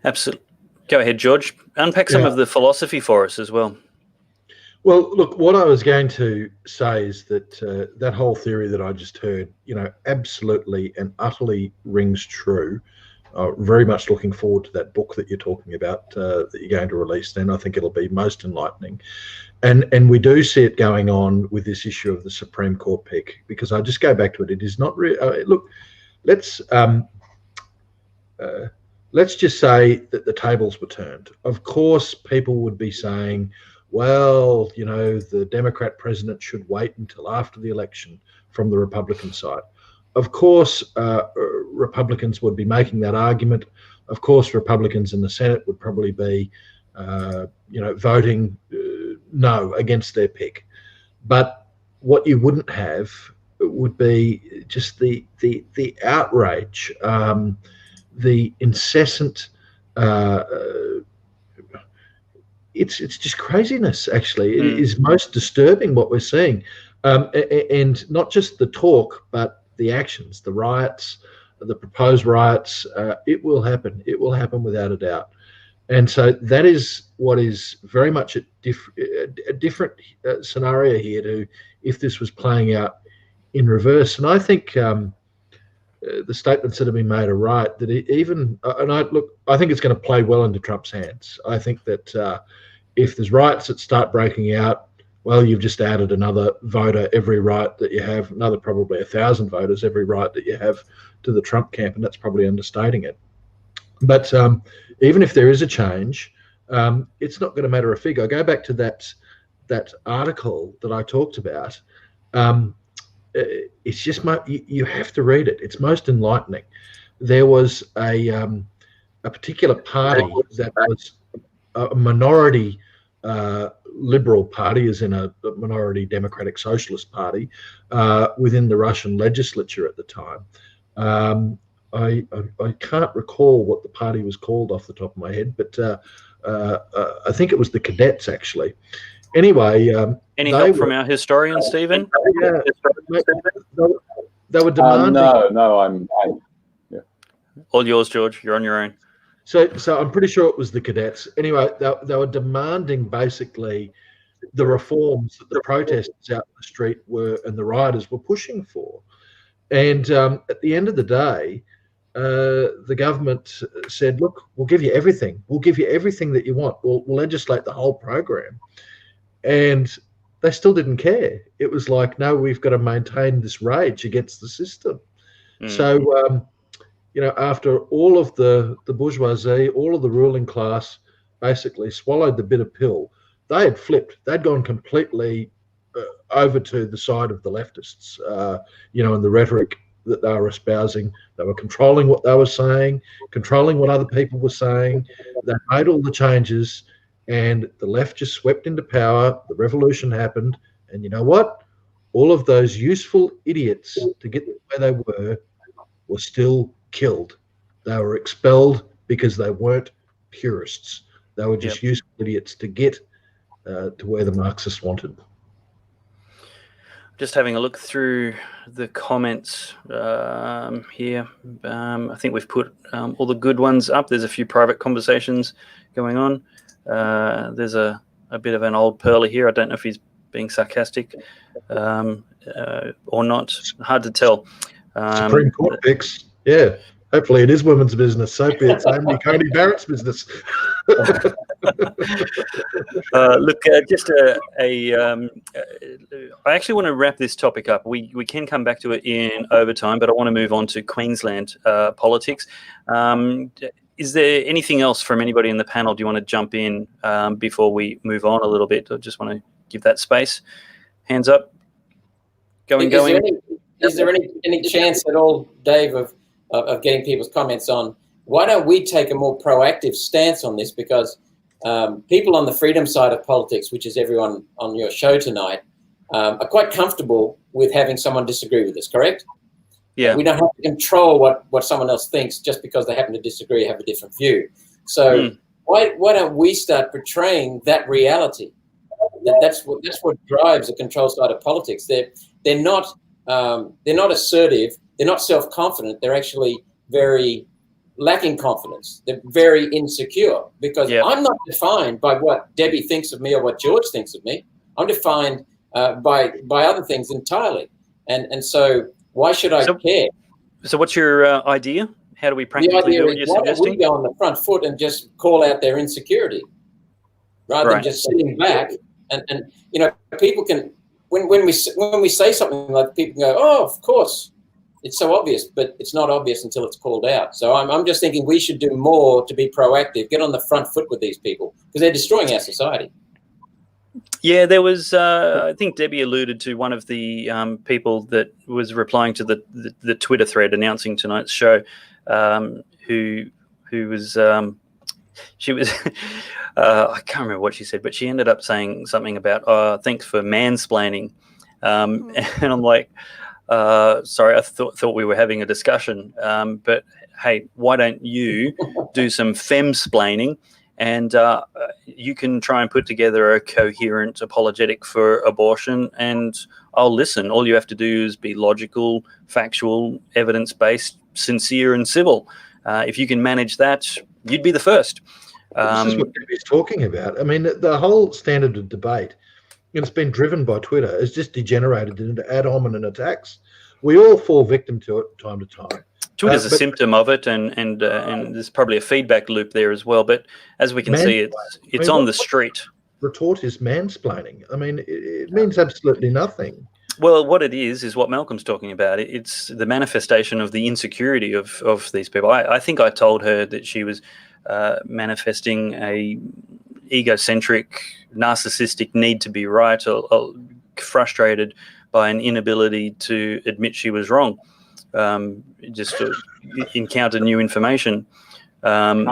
Absolutely. Go ahead, George. Unpack some of the philosophy for us as well. Well, look, what I was going to say is that that whole theory that I just heard, absolutely and utterly rings true. Very much looking forward to that book that you're talking about, that you're going to release then. I think it'll be most enlightening. And we do see it going on with this issue of the Supreme Court pick, because I just go back to it. It is not look, let's just say that the tables were turned. Of course, people would be saying, well, the Democrat president should wait until after the election from the Republican side. Of course, Republicans would be making that argument. Of course, Republicans in the Senate would probably be, voting no against their pick. But what you wouldn't have would be just the outrage, the incessant. It's just craziness. Actually, it is most disturbing what we're seeing, and not just the talk, but the actions, the riots, the proposed riots. It will happen. It will happen without a doubt. And so that is what is very much a different scenario here to if this was playing out in reverse. And I think the statements that have been made are right. That I think it's going to play well into Trump's hands. I think that if there's riots that start breaking out, well, you've just added another voter every riot that you have, another probably 1,000 voters every riot that you have to the Trump camp, and that's probably understating it. But even if there is a change, it's not going to matter a fig. I go back to that article that I talked about. It's just you have to read it. It's most enlightening. There was a particular party that was a minority liberal party, as in a minority democratic socialist party, within the Russian legislature at the time. I can't recall what the party was called off the top of my head, but I think it was the Cadets, actually. Anyway, any help from our historian, Stephen? Yeah, they were demanding. No, yeah. All yours, George. You're on your own. So I'm pretty sure it was the Cadets. Anyway, they were demanding basically the reforms that the protesters out in the street and the rioters were pushing for. And at the end of the day, the government said, look, we'll give you everything. We'll give you everything that you want. We'll legislate the whole program. And they still didn't care. It was like, no, we've got to maintain this rage against the system. So, after all of the bourgeoisie, all of the ruling class basically swallowed the bitter pill, they had flipped. They'd gone completely over to the side of the leftists, and the rhetoric that they were espousing. They were controlling what they were saying, controlling what other people were saying. They made all the changes, and the left just swept into power. The revolution happened, and you know what? All of those useful idiots to get where they were still killed. They were expelled because they weren't purists. They were just useful idiots to get to where the Marxists wanted. Just having a look through the comments here. I think we've put all the good ones up. There's a few private conversations going on. There's a bit of an old pearler here. I don't know if he's being sarcastic or not. Hard to tell. Supreme Court picks. Yeah. Hopefully it is women's business. So be it. Only Cody Barrett's business. Look, I actually want to wrap this topic up. We can come back to it in overtime, but I want to move on to Queensland politics. Is there anything else from anybody in the panel? Do you want to jump in before we move on a little bit? I just want to give that space. Hands up. Is there any chance at all, Dave, of getting people's comments on why don't we take a more proactive stance on this? Because people on the freedom side of politics, which is everyone on your show tonight, are quite comfortable with having someone disagree with us, correct? Yeah. We don't have to control what someone else thinks just because they happen to disagree, have a different view. So why don't we start portraying that reality? That's what drives the control side of politics. They're not assertive. They're not self-confident. They're actually very lacking confidence. They're very insecure because I'm not defined by what Debbie thinks of me or what George thinks of me. I'm defined by other things entirely. And so why should I care? So what's your idea? How do we practically do what you're suggesting? Why don't we go on the front foot and just call out their insecurity rather than just sitting back and people can when we say something like people can go, oh, of course, it's so obvious, but it's not obvious until it's called out. So I'm just thinking we should do more to be proactive, get on the front foot with these people because they're destroying our society. Yeah, there was, I think Debbie alluded to one of the people that was replying to the Twitter thread announcing tonight's show, who was, she was, I can't remember what she said, but she ended up saying something about, thanks for mansplaining. And I'm like, sorry, I thought we were having a discussion, but hey, why don't you do some femsplaining? And you can try and put together a coherent apologetic for abortion, and I'll listen. All you have to do is be logical, factual, evidence-based, sincere, and civil. If you can manage that, you'd be the first. This is what Debbie's talking about. I mean, the whole standard of debate, it's been driven by Twitter, has just degenerated into ad hominem attacks. We all fall victim to it time to time. Twitter's a symptom of it, and there's probably a feedback loop there as well. But as we can see, it's on the street. Retort is mansplaining. I mean, it means absolutely nothing. Well, what it is what Malcolm's talking about. It's the manifestation of the insecurity of these people. I think I told her that she was manifesting a egocentric, narcissistic need to be right, or frustrated by an inability to admit she was wrong. Just to encounter new information, and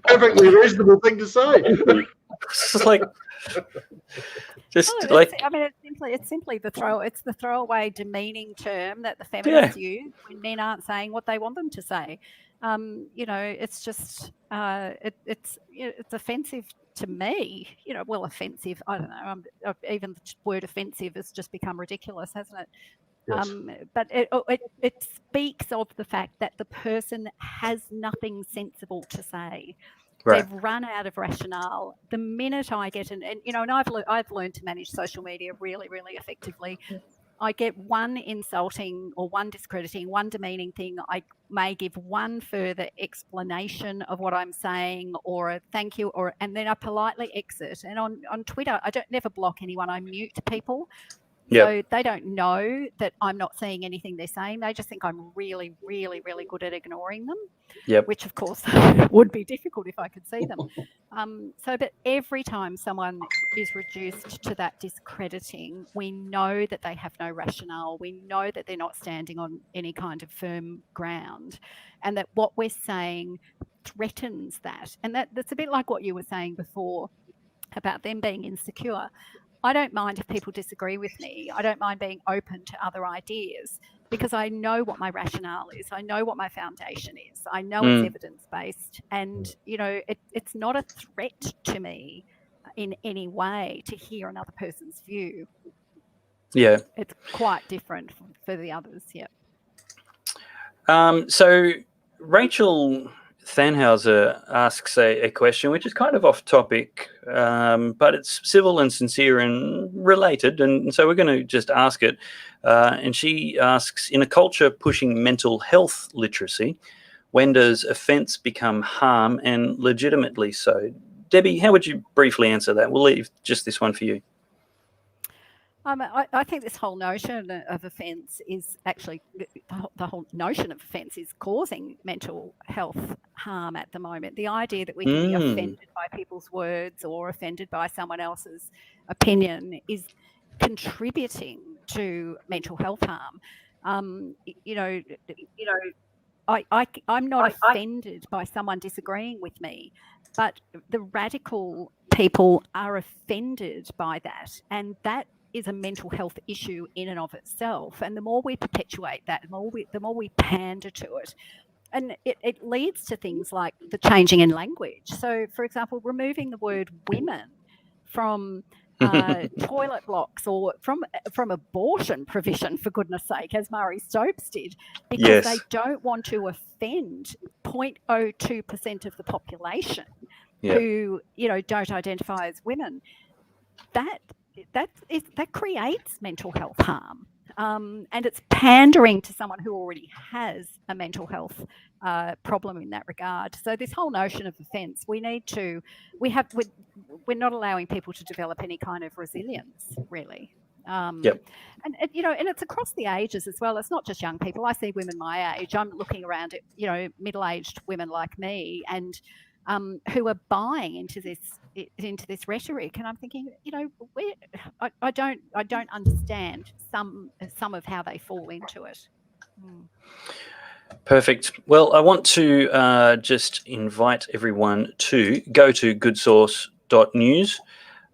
perfectly reasonable thing to say. It's like, it's simply the throwaway demeaning term that the feminists use when men aren't saying what they want them to say. It's just it's offensive to me. Offensive. I don't know. Even the word offensive has just become ridiculous, hasn't it? Yes. But it speaks of the fact that the person has nothing sensible to say. Right. They've run out of rationale. The minute I get and I've learned to manage social media really, really effectively. I get one insulting or one discrediting, one demeaning thing, I may give one further explanation of what I'm saying or a thank you, and then I politely exit. And on Twitter, I don't never block anyone. I mute people. Yep. So they don't know that I'm not seeing anything they're saying. They just think I'm really, really, really good at ignoring them, which, of course, would be difficult if I could see them. But every time someone is reduced to that discrediting, we know that they have no rationale. We know that they're not standing on any kind of firm ground, and that what we're saying threatens that. And that's a bit like what you were saying before about them being insecure. I don't mind if people disagree with me. I don't mind being open to other ideas because I know what my rationale is. I know what my foundation is. I know it's evidence-based. And, it's not a threat to me in any way to hear another person's view. Yeah. It's quite different for the others, So Rachel Thanhauser asks a question which is kind of off topic, but it's civil and sincere and related, and so we're going to just ask it. And she asks, in a culture pushing mental health literacy, when does offence become harm, and legitimately so? Debbie, how would you briefly answer that? We'll leave just this one for you. I think this whole notion of offence is actually, the whole notion of offence is causing mental health harm at the moment. The idea that we can be offended by people's words or offended by someone else's opinion is contributing to mental health harm. I'm not offended by someone disagreeing with me, but the radical people are offended by that, and that is a mental health issue in and of itself. And the more we perpetuate that, the more we pander to it, and it leads to things like the changing in language. So, for example, removing the word women from toilet blocks, or from abortion provision, for goodness sake, as Murray Stopes did, because they don't want to offend 0.02% of the population who, don't identify as women. That creates mental health harm. And it's pandering to someone who already has a mental health problem in that regard. So this whole notion of offence, we're not allowing people to develop any kind of resilience, really. And it's across the ages as well. It's not just young people. I see women my age. I'm looking around at middle-aged women like me, and who are buying into this rhetoric, and I'm thinking, I don't understand some of how they fall into it. Perfect. Well, I want to just invite everyone to go to goodsource.news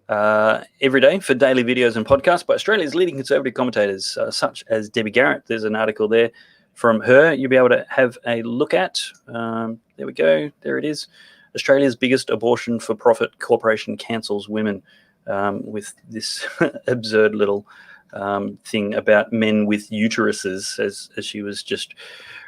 every day for daily videos and podcasts by Australia's leading conservative commentators, such as Debbie Garratt. There's an article there from her you'll be able to have a look at. There we go. There it is. Australia's biggest abortion for-profit corporation cancels women, with this absurd little thing about men with uteruses, as she was just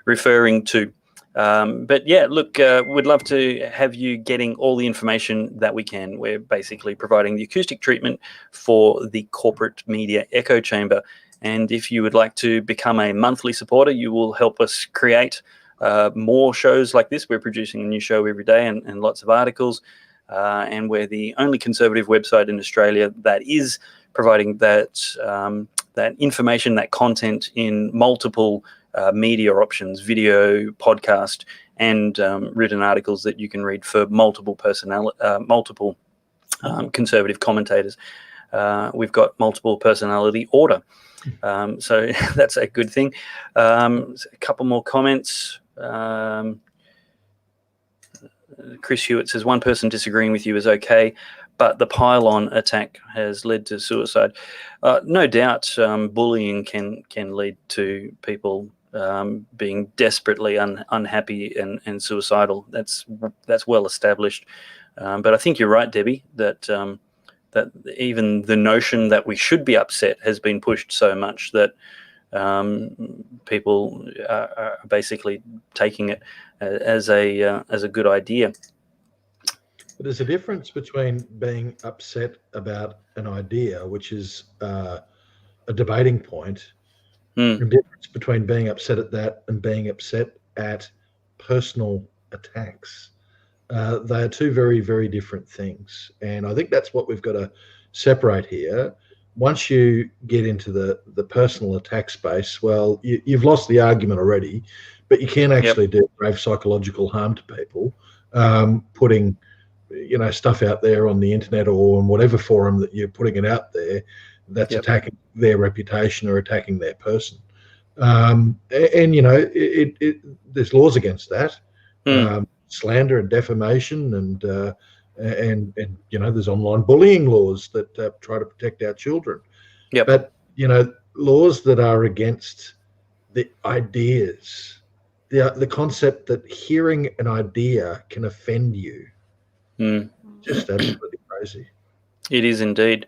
referring to. But yeah, look, we'd love to have you getting all the information that we can. We're basically providing the acoustic treatment for the corporate media echo chamber. And if you would like to become a monthly supporter, you will help us create more shows like this. We're producing a new show every day, and lots of articles. And we're the only conservative website in Australia that is providing that information, that content in multiple media options, video, podcast, and written articles that you can read for multiple conservative commentators. We've got multiple personality order. So that's a good thing. A couple more comments. Chris Hewitt says, one person disagreeing with you is okay, but the pylon attack has led to suicide. No doubt bullying can lead to people being desperately unhappy and suicidal. That's well established. But I think you're right, Debbie, that even the notion that we should be upset has been pushed so much that people are basically taking it as a good idea. But there's a difference between being upset about an idea, which is a debating point, and the difference between being upset at that and being upset at personal attacks. They are two very, very different things. And I think that's what we've got to separate here. Once you get into the personal attack space, well, you've lost the argument already, but you can actually do grave psychological harm to people, putting stuff out there on the internet or on whatever forum that you're putting it out there that's attacking their reputation or attacking their person. And there's laws against that. Slander and defamation, and there's online bullying laws that try to protect our children. But laws that are against the ideas, the concept that hearing an idea can offend you, just absolutely crazy. It is indeed.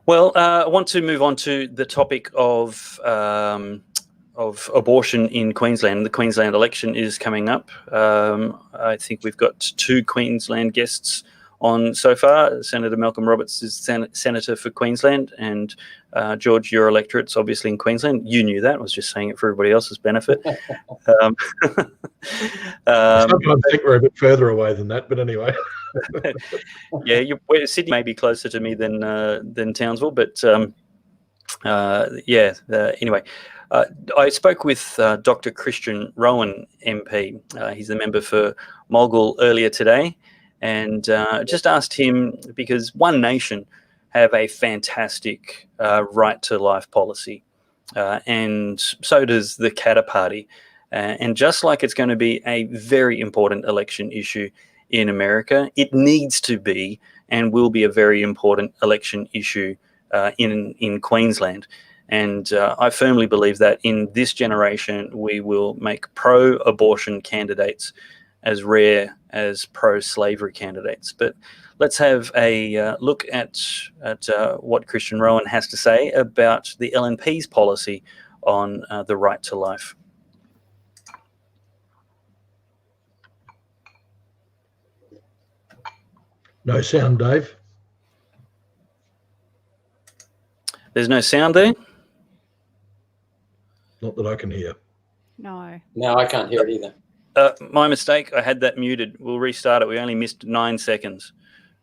Well, I want to move on to the topic of abortion in Queensland. The Queensland election is coming up. I think we've got 2 Queensland guests on so far. Senator Malcolm Roberts is Senator for Queensland, and George, your electorate's obviously in Queensland. You knew that. I was just saying it for everybody else's benefit. Sometimes I think we're a bit further away than that, but anyway. Yeah, Sydney may be closer to me than Townsville, but anyway. I spoke with Dr. Christian Rowan MP. He's the member for Mulgal earlier today, and just asked him, because One Nation have a fantastic right to life policy, and so does the Katter Party. And just like it's going to be a very important election issue in America, it needs to be and will be a very important election issue in Queensland. And I firmly believe that in this generation, we will make pro-abortion candidates as rare as pro-slavery candidates. But let's have a look at what Christian Rowan has to say about the LNP's policy on the right to life. No sound, Dave. There's no sound there? Not that I can hear. No. No, I can't hear it either. My mistake. I had that muted. We'll restart it. We only missed 9 seconds.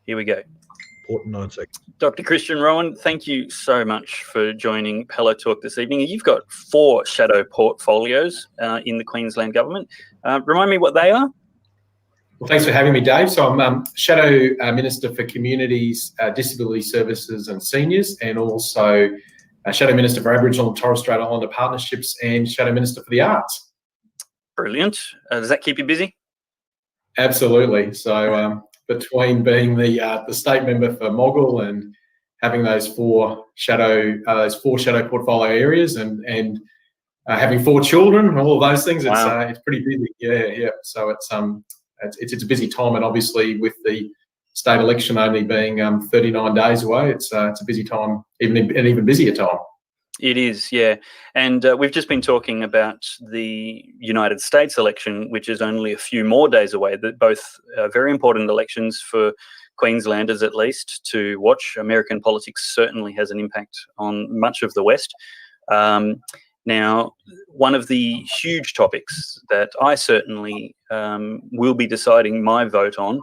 Here we go. Important 9 seconds. Dr. Christian Rowan, thank you so much for joining Palo Talk this evening. You've got 4 shadow portfolios in the Queensland government. Remind me what they are. Well, thanks for having me, Dave. So I'm Shadow Minister for Communities, Disability Services and Seniors, and also Shadow Minister for Aboriginal and Torres Strait Islander Partnerships and Shadow Minister for the Arts. Brilliant. Does that keep you busy? Absolutely. So between being the state member for Mogul and having those four shadow portfolio areas and having 4 children and all of those things, wow. It's pretty busy. Yeah. So it's a busy time, and obviously with the state election only being 39 days away, it's a busy time, an even busier time. It is, yeah. And we've just been talking about the United States election, which is only a few more days away. That both very important elections for Queenslanders, at least, to watch. American politics certainly has an impact on much of the West. Now, one of the huge topics that I certainly will be deciding my vote on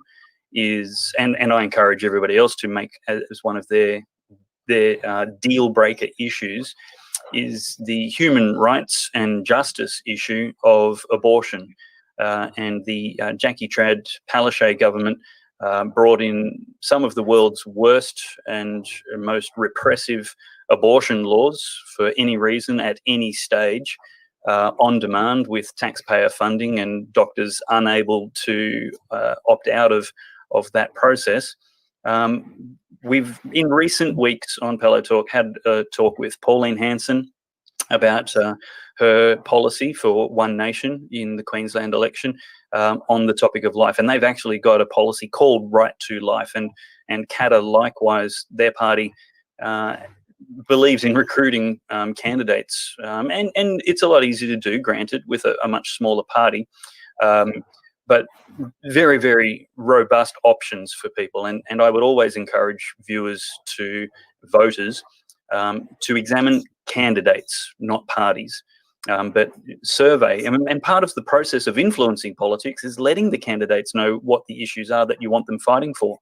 is, and I encourage everybody else to make as one of their deal breaker issues, is the human rights and justice issue of abortion. And the Jackie Trad Palaszczuk government brought in some of the world's worst and most repressive abortion laws for any reason at any stage, on demand, with taxpayer funding and doctors unable to opt out of that process. We've, in recent weeks on Palo Talk, had a talk with Pauline Hanson about her policy for One Nation in the Queensland election on the topic of life. And they've actually got a policy called Right to Life. And CATA, likewise, their party believes in recruiting candidates. And it's a lot easier to do, granted, with a much smaller party. But very, very robust options for people. And I would always encourage viewers voters to examine candidates, not parties, but survey. And part of the process of influencing politics is letting the candidates know what the issues are that you want them fighting for.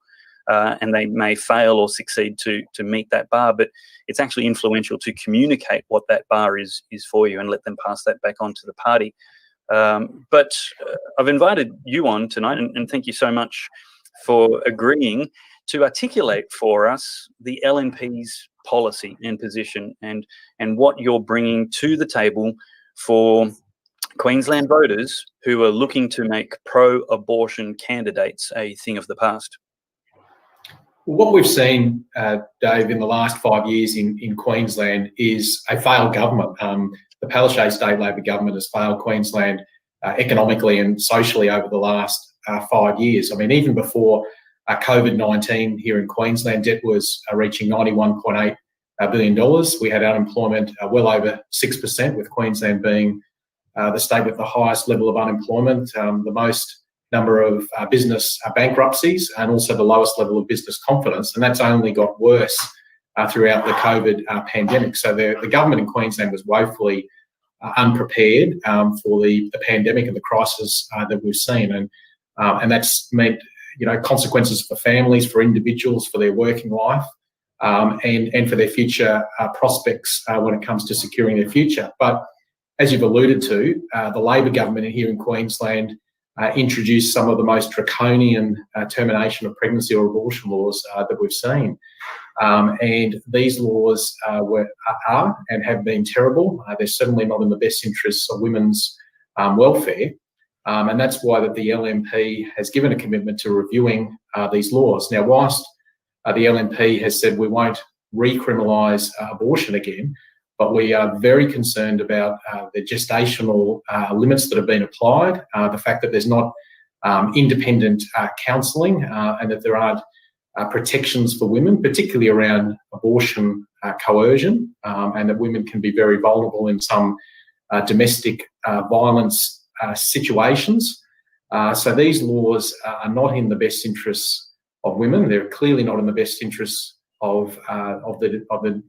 And they may fail or succeed to meet that bar, but it's actually influential to communicate what that bar is for you and let them pass that back on to the party. But I've invited you on tonight, and thank you so much for agreeing to articulate for us the LNP's policy and position and what you're bringing to the table for Queensland voters who are looking to make pro-abortion candidates a thing of the past. What we've seen, Dave, in the last 5 years in Queensland is a failed government. The Palaszczuk State Labor government has failed Queensland economically and socially over the last 5 years. I mean, even before COVID-19 here in Queensland, debt was reaching $91.8 billion. We had unemployment well over 6%, with Queensland being the state with the highest level of unemployment, the most number of business bankruptcies, and also the lowest level of business confidence. And that's only got worse throughout the COVID pandemic. So the government in Queensland was woefully unprepared for the pandemic and the crisis that we've seen. And that's meant, consequences for families, for individuals, for their working life, and for their future prospects when it comes to securing their future. But as you've alluded to, the Labor government here in Queensland introduced some of the most draconian termination of pregnancy or abortion laws that we've seen. And these laws are and have been terrible. They're certainly not in the best interests of women's welfare. And that's why that the LNP has given a commitment to reviewing these laws. Now, whilst the LNP has said we won't recriminalise abortion again, but we are very concerned about the gestational limits that have been applied, the fact that there's not independent counselling and that there aren't protections for women, particularly around abortion coercion, and that women can be very vulnerable in some domestic violence situations. So these laws are not in the best interests of women. They're clearly not in the best interests of the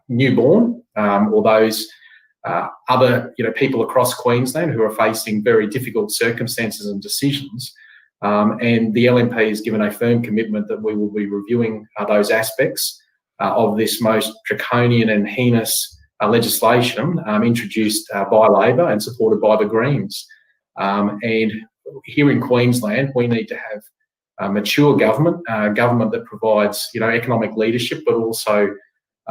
newborn or those other people across Queensland who are facing very difficult circumstances and decisions. And the LNP has given a firm commitment that we will be reviewing those aspects of this most draconian and heinous legislation introduced by Labor and supported by the Greens. And here in Queensland, we need to have a mature government, government that provides economic leadership, but also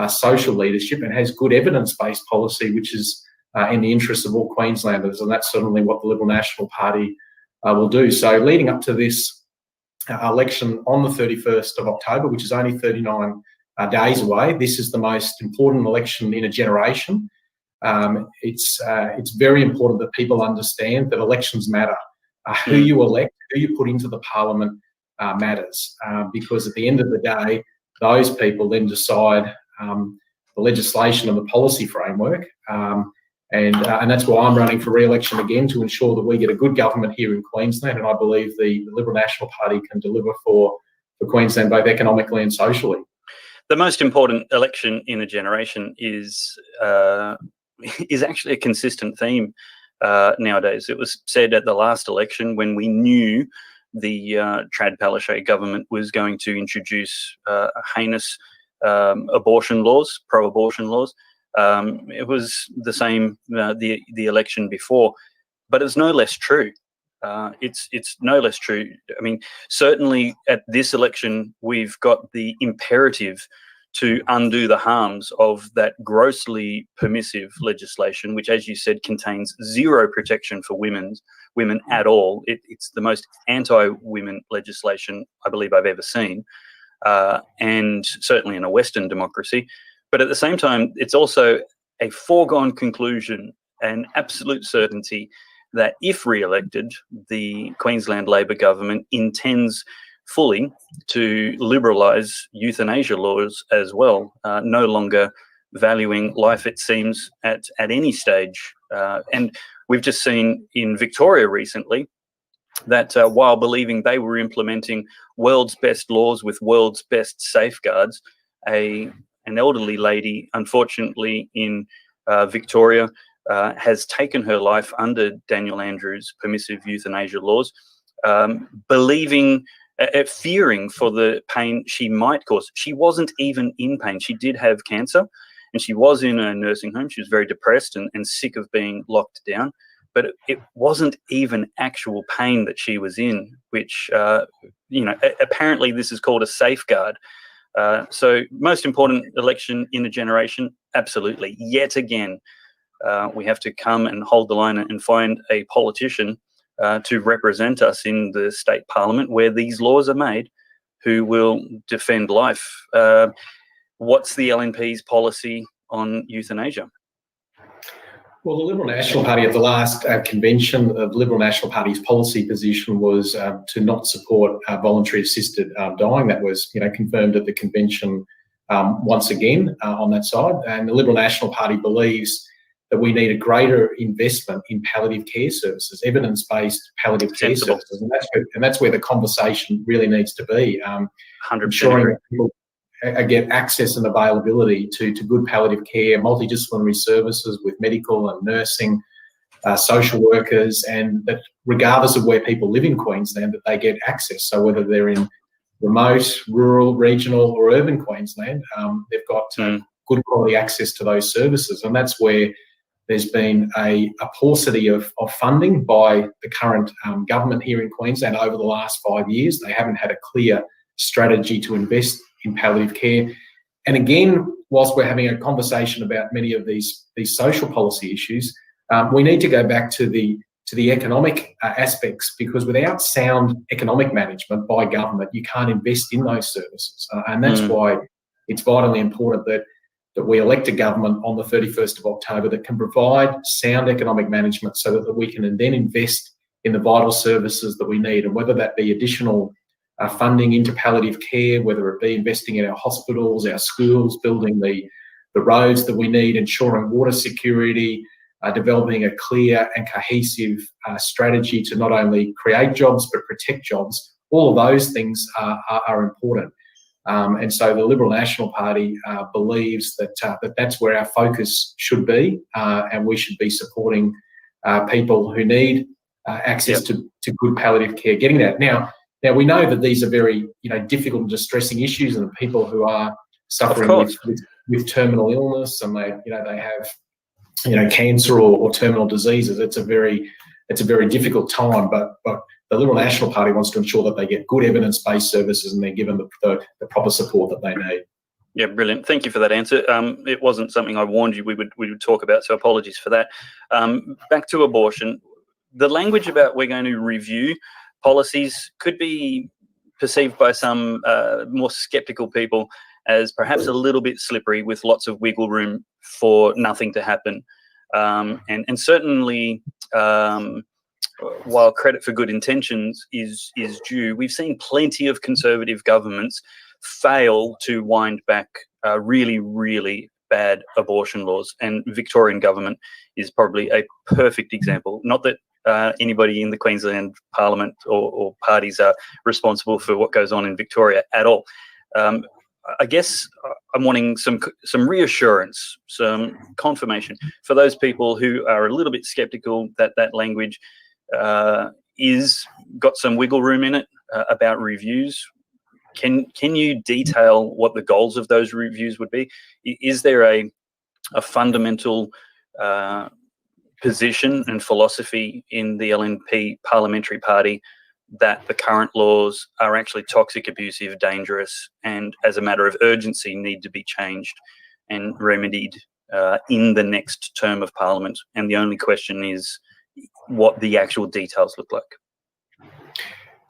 social leadership and has good evidence-based policy, which is in the interests of all Queenslanders, and that's certainly what the Liberal National Party will do. So leading up to this election on the 31st of October, which is only 39 days away, this is the most important election in a generation. It's very important that people understand that elections matter. Who you elect, who you put into the parliament matters, because at the end of the day, those people then decide the legislation and the policy framework. And that's why I'm running for re-election again, to ensure that we get a good government here in Queensland. And I believe the Liberal National Party can deliver for Queensland both economically and socially. The most important election in a generation is actually a consistent theme nowadays. It was said at the last election, when we knew the Trad Palaszczuk government was going to introduce heinous abortion laws, pro-abortion laws. It was the same the election before, but it's no less true. It's no less true. I mean, certainly at this election, we've got the imperative to undo the harms of that grossly permissive legislation, which, as you said, contains zero protection for women at all. It's the most anti-women legislation I believe I've ever seen, and certainly in a Western democracy. But at the same time, it's also a foregone conclusion, an absolute certainty, that if re-elected, the Queensland Labor government intends fully to liberalise euthanasia laws as well, no longer valuing life, it seems, at any stage. And we've just seen in Victoria recently that while believing they were implementing world's best laws with world's best safeguards, an elderly lady, unfortunately, in Victoria, has taken her life under Daniel Andrews' permissive euthanasia laws, fearing for the pain she might cause. She wasn't even in pain. She did have cancer, and she was in a nursing home. She was very depressed and sick of being locked down, but it wasn't even actual pain that she was in, which, apparently this is called a safeguard. So most important election in a generation, absolutely. Yet again, we have to come and hold the line and find a politician to represent us in the state parliament where these laws are made, who will defend life. What's the LNP's policy on euthanasia? Well, the Liberal National Party at the last convention of the Liberal National Party's policy position was to not support voluntary assisted dying. That was, confirmed at the convention once again on that side. And the Liberal National Party believes that we need a greater investment in palliative care services, evidence-based palliative care services, and that's where the conversation really needs to be. 100% ensuring that people get access and availability to good palliative care, multidisciplinary services with medical and nursing, social workers, and that regardless of where people live in Queensland, that they get access. So whether they're in remote, rural, regional or urban Queensland, they've got good quality access to those services. And that's where there's been a paucity of funding by the current government here in Queensland over the last 5 years. They haven't had a clear strategy to invest in palliative care. And again, whilst we're having a conversation about many of these social policy issues, we need to go back to the to the economic aspects, because without sound economic management by government, you can't invest in those services. And that's why it's vitally important that we elect a government on the 31st of October that can provide sound economic management so that we can then invest in the vital services that we need, and whether that be additional funding into palliative care, whether it be investing in our hospitals, our schools, building the roads that we need, ensuring water security, developing a clear and cohesive strategy to not only create jobs but protect jobs. All of those things are important. And so the Liberal National Party believes that that's where our focus should be, and we should be supporting people who need access to good palliative care, getting that. Now we know that these are very difficult and distressing issues, and the people who are suffering with terminal illness, and they have cancer or terminal diseases. It's a very difficult time, but the Liberal National Party wants to ensure that they get good evidence-based services and they're given the proper support that they need. Yeah, brilliant. Thank you for that answer. It wasn't something I warned you we would talk about, so apologies for that. Back to abortion. The language about we're going to review policies could be perceived by some more sceptical people as perhaps a little bit slippery, with lots of wiggle room for nothing to happen. And certainly, while credit for good intentions is due, we've seen plenty of Conservative governments fail to wind back really, really bad abortion laws. And Victorian government is probably a perfect example. Not that anybody in the Queensland Parliament or parties are responsible for what goes on in Victoria at all. I guess I'm wanting some reassurance, some confirmation for those people who are a little bit sceptical that that language is got some wiggle room in it about reviews. Can you detail what the goals of those reviews would be? Is there a fundamental position and philosophy in the LNP parliamentary party that the current laws are actually toxic, abusive, dangerous, and as a matter of urgency need to be changed and remedied in the next term of Parliament? And the only question is what the actual details look like.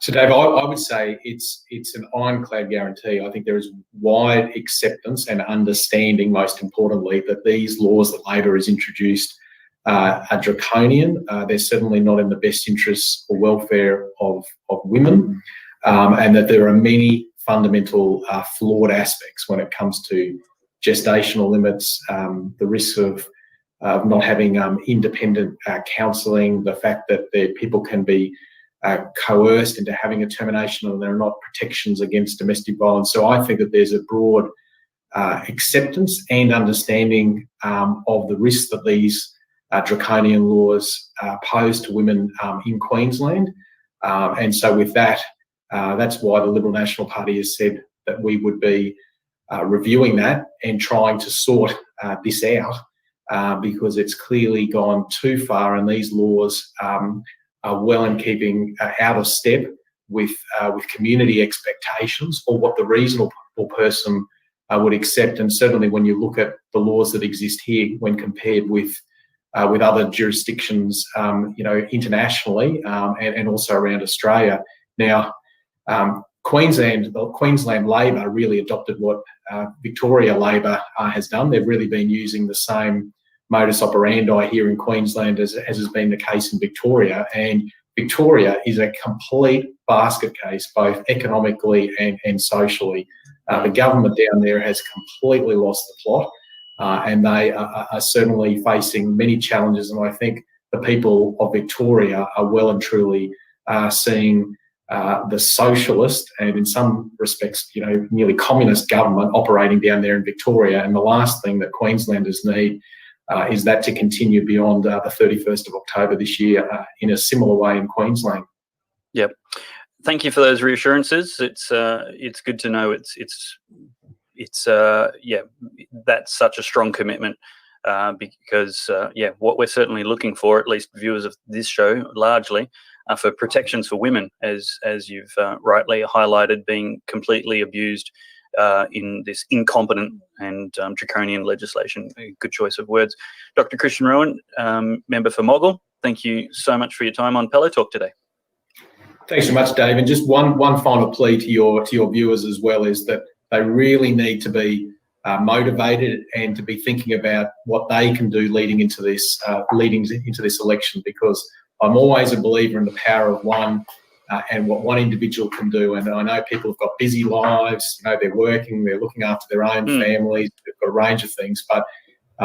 So, Dave, I would say it's an ironclad guarantee. I think there is wide acceptance and understanding, most importantly, that these laws that Labor has introduced are draconian. They're certainly not in the best interests or welfare of women, and that there are many fundamental flawed aspects when it comes to gestational limits, the risk of not having independent counselling, the fact that people can be coerced into having a termination and there are not protections against domestic violence. So I think that there's a broad acceptance and understanding of the risks that these draconian laws pose to women in Queensland. And so with that, that's why the Liberal National Party has said that we would be reviewing that and trying to sort this out, because it's clearly gone too far, and these laws are well in keeping out of step with community expectations or what the reasonable person would accept. And certainly when you look at the laws that exist here when compared with other jurisdictions, internationally, and also around Australia. Now, Queensland Labor really adopted what Victoria Labor has done. They've really been using the same modus operandi here in Queensland as has been the case in Victoria. And Victoria is a complete basket case, both economically and socially. The government down there has completely lost the plot. And they are certainly facing many challenges. And I think the people of Victoria are well and truly seeing the socialist and in some respects, nearly communist government operating down there in Victoria. And the last thing that Queenslanders need is that to continue beyond the 31st of October this year in a similar way in Queensland. Yep. Thank you for those reassurances. It's good to know that's such a strong commitment, because what we're certainly looking for, at least viewers of this show largely, are for protections for women, as you've rightly highlighted, being completely abused in this incompetent and draconian legislation. Good choice of words. Dr. Christian Rowan, member for Moggill, thank you so much for your time on Palo Talk today. Thanks so much, Dave. And just one final plea to your viewers as well is that they really need to be motivated and to be thinking about what they can do leading into this election, because I'm always a believer in the power of one and what one individual can do. And I know people have got busy lives, you know, they're working, they're looking after their own families, they've got a range of things. But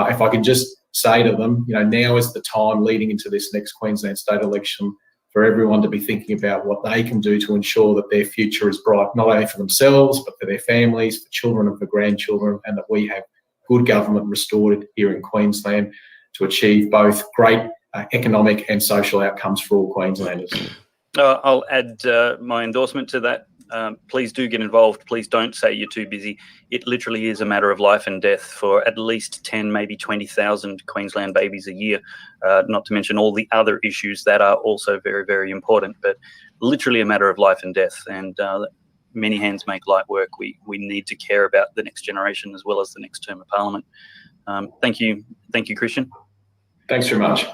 if I could just say to them, you know, now is the time leading into this next Queensland state election for everyone to be thinking about what they can do to ensure that their future is bright, not only for themselves, but for their families, for children and for grandchildren, and that we have good government restored here in Queensland to achieve both great economic and social outcomes for all Queenslanders. I'll add my endorsement to that. Please do get involved. Please don't say you're too busy. It literally is a matter of life and death for at least 10, maybe 20,000 Queensland babies a year, not to mention all the other issues that are also very, very important, but literally a matter of life and death. And many hands make light work. We need to care about the next generation as well as the next term of Parliament. Thank you, Christian. Thanks very much.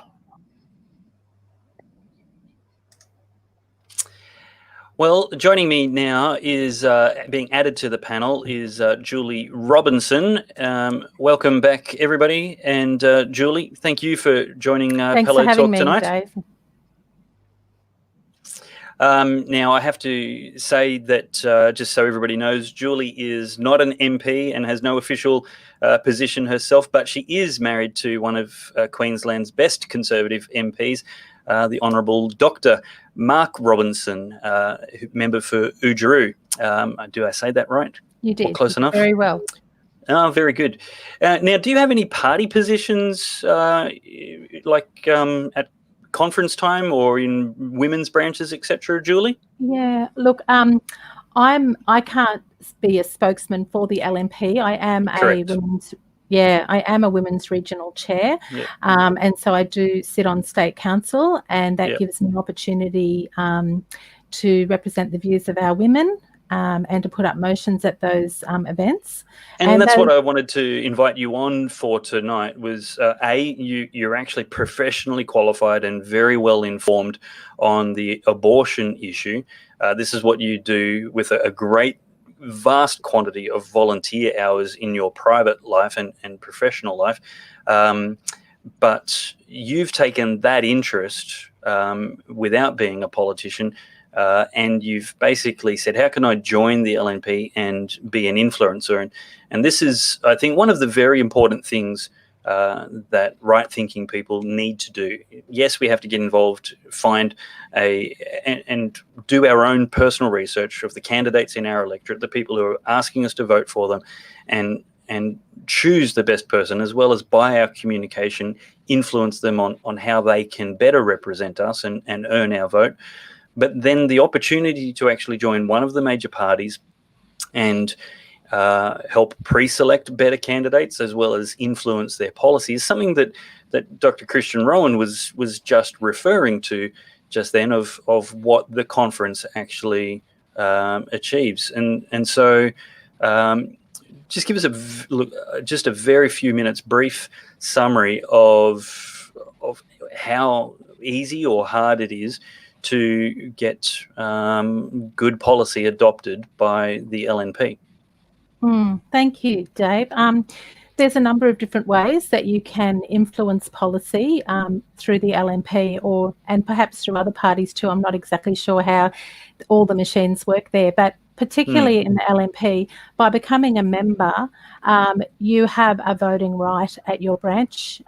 Well, joining me now is being added to the panel is Julie Robinson. Welcome back, everybody. And Julie, thank you for joining Palo Talk tonight. Dave. Now, I have to say that just so everybody knows, Julie is not an MP and has no official position herself, but she is married to one of Queensland's best Conservative MPs, the Honourable Dr. Mark Robinson, member for Oodgeroo. Do I say that right? You did. Or close enough? Very well. Oh, very good. Now, do you have any party positions like at conference time or in women's branches, etc., Julie? Yeah, look, I can't be a spokesman for the LNP. I am Correct. I am a women's regional chair, and so I do sit on state council, and that gives me an opportunity to represent the views of our women and to put up motions at those events. And that's what I wanted to invite you on for tonight was, you're actually professionally qualified and very well informed on the abortion issue. This is what you do with a great vast quantity of volunteer hours in your private life and professional life. But you've taken that interest without being a politician, and you've basically said, how can I join the LNP and be an influencer? And this is, I think, one of the very important things that right-thinking people need to do. Yes, we have to get involved, find and do our own personal research of the candidates in our electorate, the people who are asking us to vote for them, and choose the best person, as well as by our communication, influence them on how they can better represent us and earn our vote. But then the opportunity to actually join one of the major parties and help pre-select better candidates as well as influence their policies, something that Dr. Christian Rowan was just referring to just then of what the conference actually achieves. And so just give us just a very few minutes brief summary of how easy or hard it is to get good policy adopted by the LNP. Thank you, Dave. There's a number of different ways that you can influence policy through the LNP and perhaps through other parties too. I'm not exactly sure how all the machines work there, but particularly in the LNP, by becoming a member, you have a voting right at your branch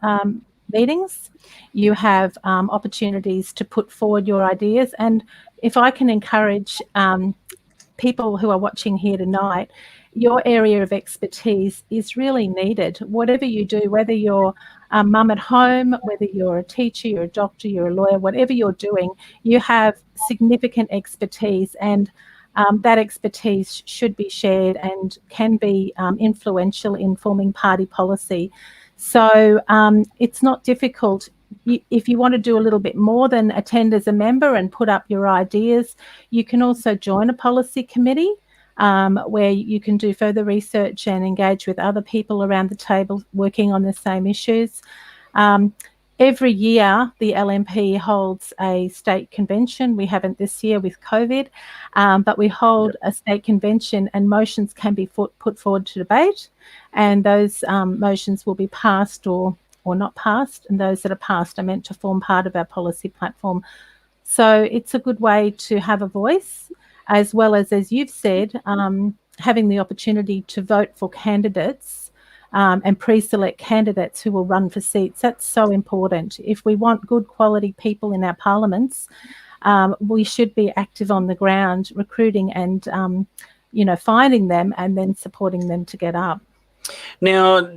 meetings. You have opportunities to put forward your ideas. And if I can encourage people who are watching here tonight, your area of expertise is really needed. Whatever you do, whether you're a mum at home, whether you're a teacher, you're a doctor, you're a lawyer, whatever you're doing, you have significant expertise, and that expertise should be shared and can be influential in forming party policy. So it's not difficult. If you want to do a little bit more than attend as a member and put up your ideas, you can also join a policy committee where you can do further research and engage with other people around the table working on the same issues. Every year, the LNP holds a state convention. We haven't this year with COVID, but we hold a state convention, and motions can be put forward to debate, and those motions will be passed or not passed, and those that are passed are meant to form part of our policy platform. So it's a good way to have a voice, as well as you've said, having the opportunity to vote for candidates and pre-select candidates who will run for seats. That's so important. If we want good quality people in our parliaments, we should be active on the ground, recruiting and, finding them and then supporting them to get up. Now,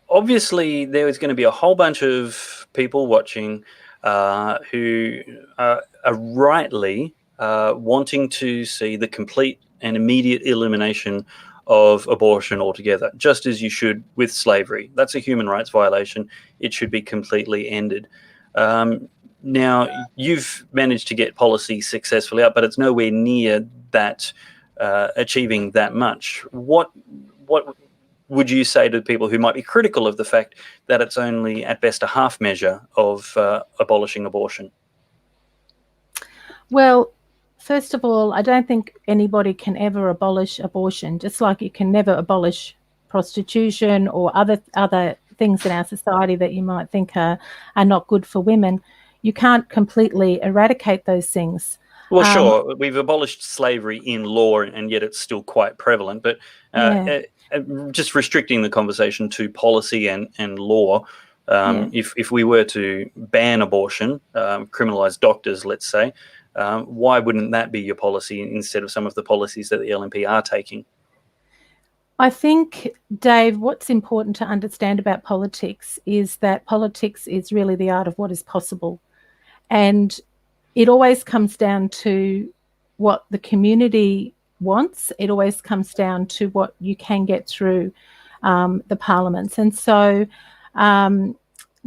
obviously, there is going to be a whole bunch of people watching who are rightly wanting to see the complete and immediate elimination of abortion altogether, just as you should with slavery. That's a human rights violation. It should be completely ended. Now, you've managed to get policy successfully up, but it's nowhere near that, achieving that much. What would you say to people who might be critical of the fact that it's only at best a half measure of abolishing abortion? Well, first of all, I don't think anybody can ever abolish abortion, just like you can never abolish prostitution or other things in our society that you might think are not good for women. You can't completely eradicate those things. Well, sure, we've abolished slavery in law, and yet it's still quite prevalent. But just restricting the conversation to policy and law, if we were to ban abortion, criminalise doctors, let's say, why wouldn't that be your policy instead of some of the policies that the LNP are taking? I think, Dave, what's important to understand about politics is that politics is really the art of what is possible. And it always comes down to what the community wants. It always comes down to what you can get through the parliaments. And so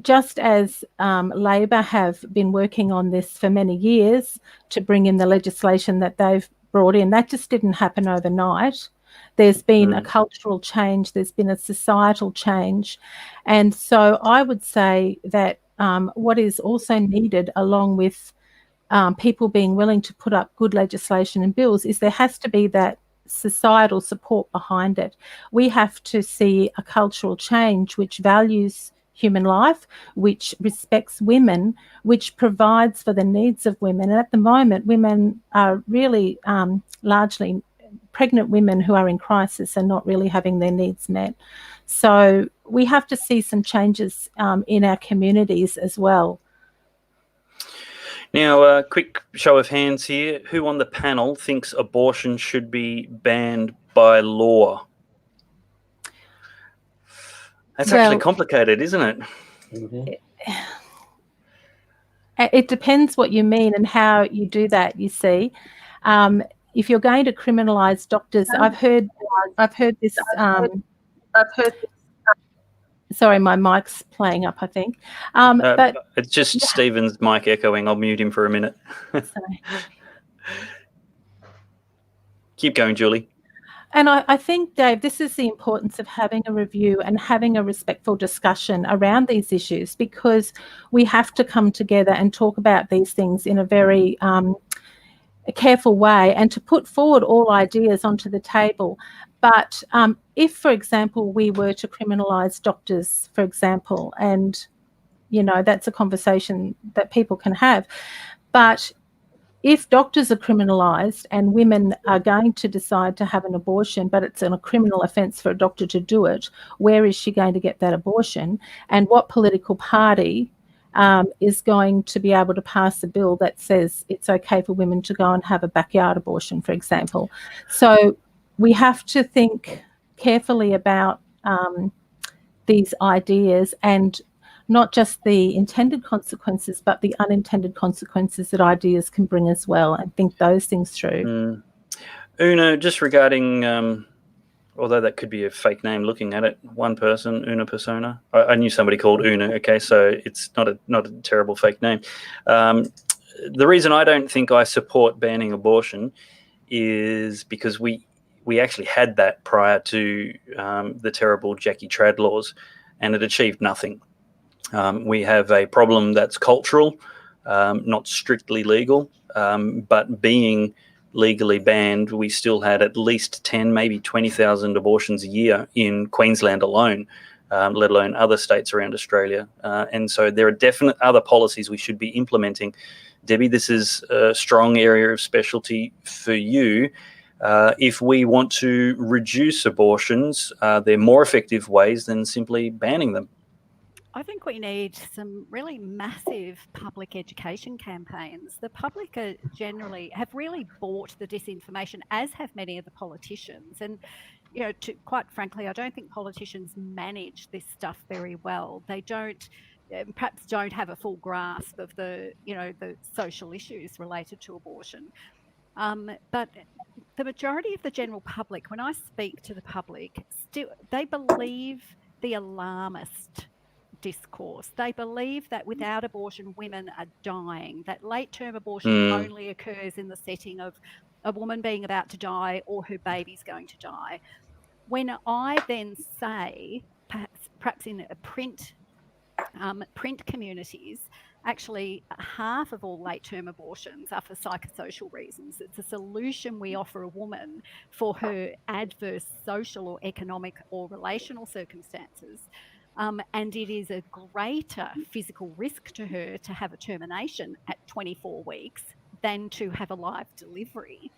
just as Labor have been working on this for many years to bring in the legislation that they've brought in, that just didn't happen overnight. There's been a cultural change, there's been a societal change. And so I would say that what is also needed, along with people being willing to put up good legislation and bills, is there has to be that societal support behind it. We have to see a cultural change which values human life, which respects women, which provides for the needs of women. And at the moment, women are really largely pregnant women who are in crisis and not really having their needs met. So we have to see some changes in our communities as well. Now, a quick show of hands here. Who on the panel thinks abortion should be banned by law? That's actually complicated, isn't it? Mm-hmm. It depends what you mean and how you do that, you see. If you're going to criminalise doctors, I've heard this. Sorry, my mic's playing up, I think. But it's just Stephen's mic echoing. I'll mute him for a minute. Keep going, Julie. And I think, Dave, this is the importance of having a review and having a respectful discussion around these issues, because we have to come together and talk about these things in a very careful way and to put forward all ideas onto the table. But if, for example, we were to criminalise doctors, for example, and, that's a conversation that people can have. But if doctors are criminalised and women are going to decide to have an abortion, but it's a criminal offence for a doctor to do it, where is she going to get that abortion? And what political party is going to be able to pass a bill that says it's okay for women to go and have a backyard abortion, for example? So we have to think carefully about these ideas, and not just the intended consequences, but the unintended consequences that ideas can bring as well, and think those things through. Una, just regarding, although that could be a fake name looking at it, one person, Una Persona. I knew somebody called Una, okay, so it's not a terrible fake name. The reason I don't think I support banning abortion is because we actually had that prior to the terrible Jackie Trad laws, and it achieved nothing. We have a problem that's cultural, not strictly legal, but being legally banned, we still had at least 10, maybe 20,000 abortions a year in Queensland alone, let alone other states around Australia. And so there are definite other policies we should be implementing. Debbie, this is a strong area of specialty for you. If we want to reduce abortions, there are more effective ways than simply banning them. I think we need some really massive public education campaigns. The public are generally have really bought the disinformation, as have many of the politicians. And, you know, quite frankly, I don't think politicians manage this stuff very well. They perhaps don't have a full grasp of the social issues related to abortion. But the majority of the general public, when I speak to the public, still they believe the alarmist discourse. They believe that without abortion, women are dying, that late-term abortion only occurs in the setting of a woman being about to die or her baby's going to die. When I then say, perhaps in a print communities, actually half of all late-term abortions are for psychosocial reasons. It's a solution we offer a woman for her adverse social or economic or relational circumstances. And it is a greater physical risk to her to have a termination at 24 weeks than to have a live delivery.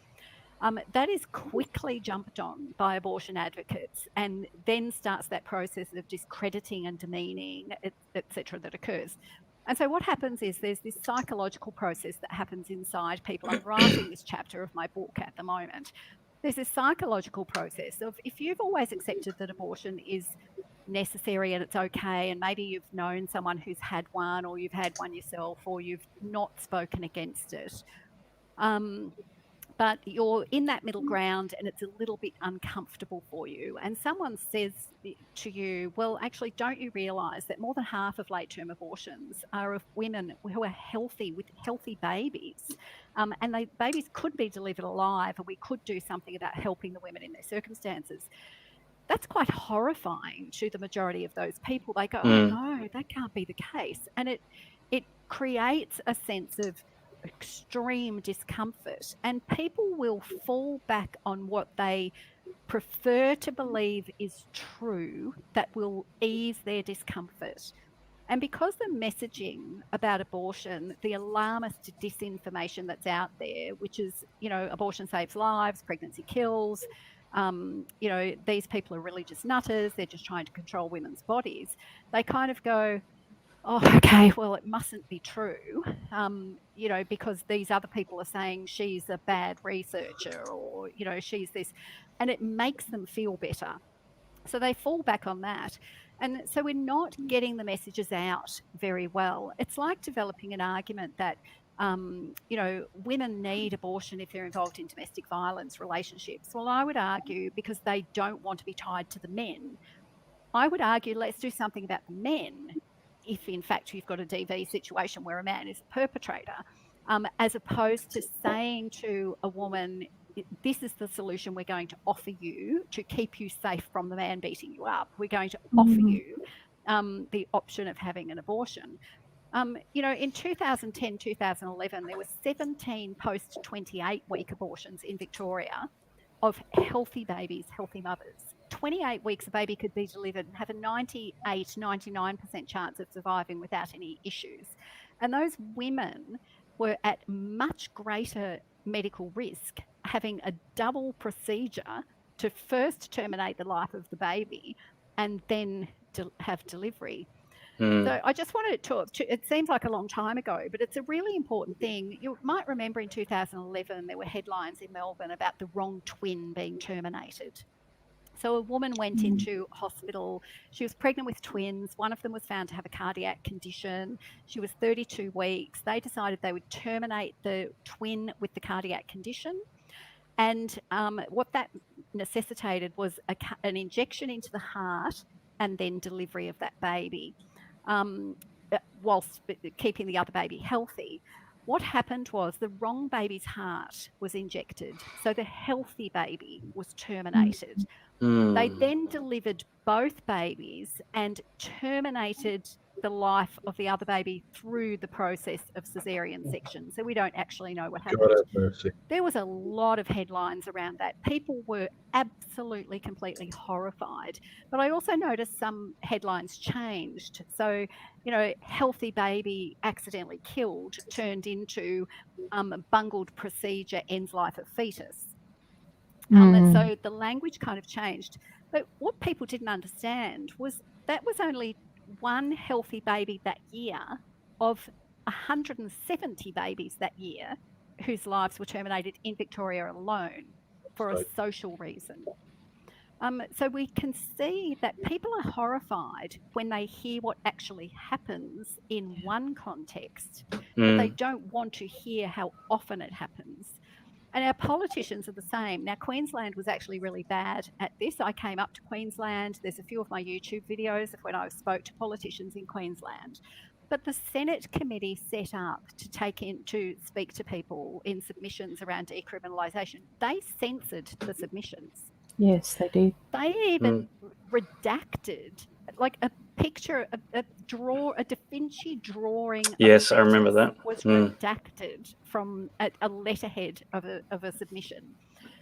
That is quickly jumped on by abortion advocates, and then starts that process of discrediting and demeaning, etc., that occurs. And so what happens is there's this psychological process that happens inside people. I'm writing this chapter of my book at the moment. There's this psychological process of, if you've always accepted that abortion is necessary and it's okay, and maybe you've known someone who's had one, or you've had one yourself, or you've not spoken against it, but you're in that middle ground and it's a little bit uncomfortable for you, and someone says to you, well, actually, don't you realise that more than half of late-term abortions are of women who are healthy, with healthy babies, and babies could be delivered alive, and we could do something about helping the women in their circumstances. That's quite horrifying to the majority of those people. They go, oh no, that can't be the case. And it creates a sense of extreme discomfort, and people will fall back on what they prefer to believe is true that will ease their discomfort. And because the messaging about abortion, the alarmist disinformation that's out there, which is, abortion saves lives, pregnancy kills, these people are religious nutters, they're just trying to control women's bodies, they kind of go, oh, okay, well, it mustn't be true, because these other people are saying she's a bad researcher, or, she's this, and it makes them feel better. So they fall back on that. And so we're not getting the messages out very well. It's like developing an argument that, women need abortion if they're involved in domestic violence relationships. Well, I would argue because they don't want to be tied to the men. I would argue let's do something about the men if, in fact, you've got a DV situation where a man is a perpetrator, as opposed to saying to a woman, this is the solution we're going to offer you to keep you safe from the man beating you up. We're going to offer you the option of having an abortion. In 2010, 2011, there were 17 post-28-week abortions in Victoria of healthy babies, healthy mothers. 28 weeks a baby could be delivered and have a 98, 99% chance of surviving without any issues. And those women were at much greater medical risk, having a double procedure to first terminate the life of the baby and then have delivery. So I just wanted to talk to, it seems like a long time ago, but it's a really important thing. You might remember in 2011, there were headlines in Melbourne about the wrong twin being terminated. So a woman went into hospital. She was pregnant with twins. One of them was found to have a cardiac condition. She was 32 weeks. They decided they would terminate the twin with the cardiac condition. And what that necessitated was an injection into the heart and then delivery of that baby, whilst keeping the other baby healthy. What happened was the wrong baby's heart was injected, so the healthy baby was terminated. They then delivered both babies and terminated the life of the other baby through the process of caesarean section. So we don't actually know what happened. God have mercy. There was a lot of headlines around that. People were absolutely, completely horrified. But I also noticed some headlines changed. So, you know, healthy baby accidentally killed turned into bungled procedure ends life of fetus. So the language kind of changed. But what people didn't understand was that was only one healthy baby that year of 170 babies that year whose lives were terminated in Victoria alone for a social reason. So we can see that people are horrified when they hear what actually happens in one context, but they don't want to hear how often it happens. And our politicians are the same. Now, Queensland was actually really bad at this. I came up to Queensland. There's a few of my YouTube videos of when I spoke to politicians in Queensland. But the Senate committee set up to speak to people in submissions around decriminalisation. They censored the submissions. Yes, they did. They even redacted, like a picture, a Da Vinci drawing. Yes, I remember that. Was redacted from a letterhead of a submission.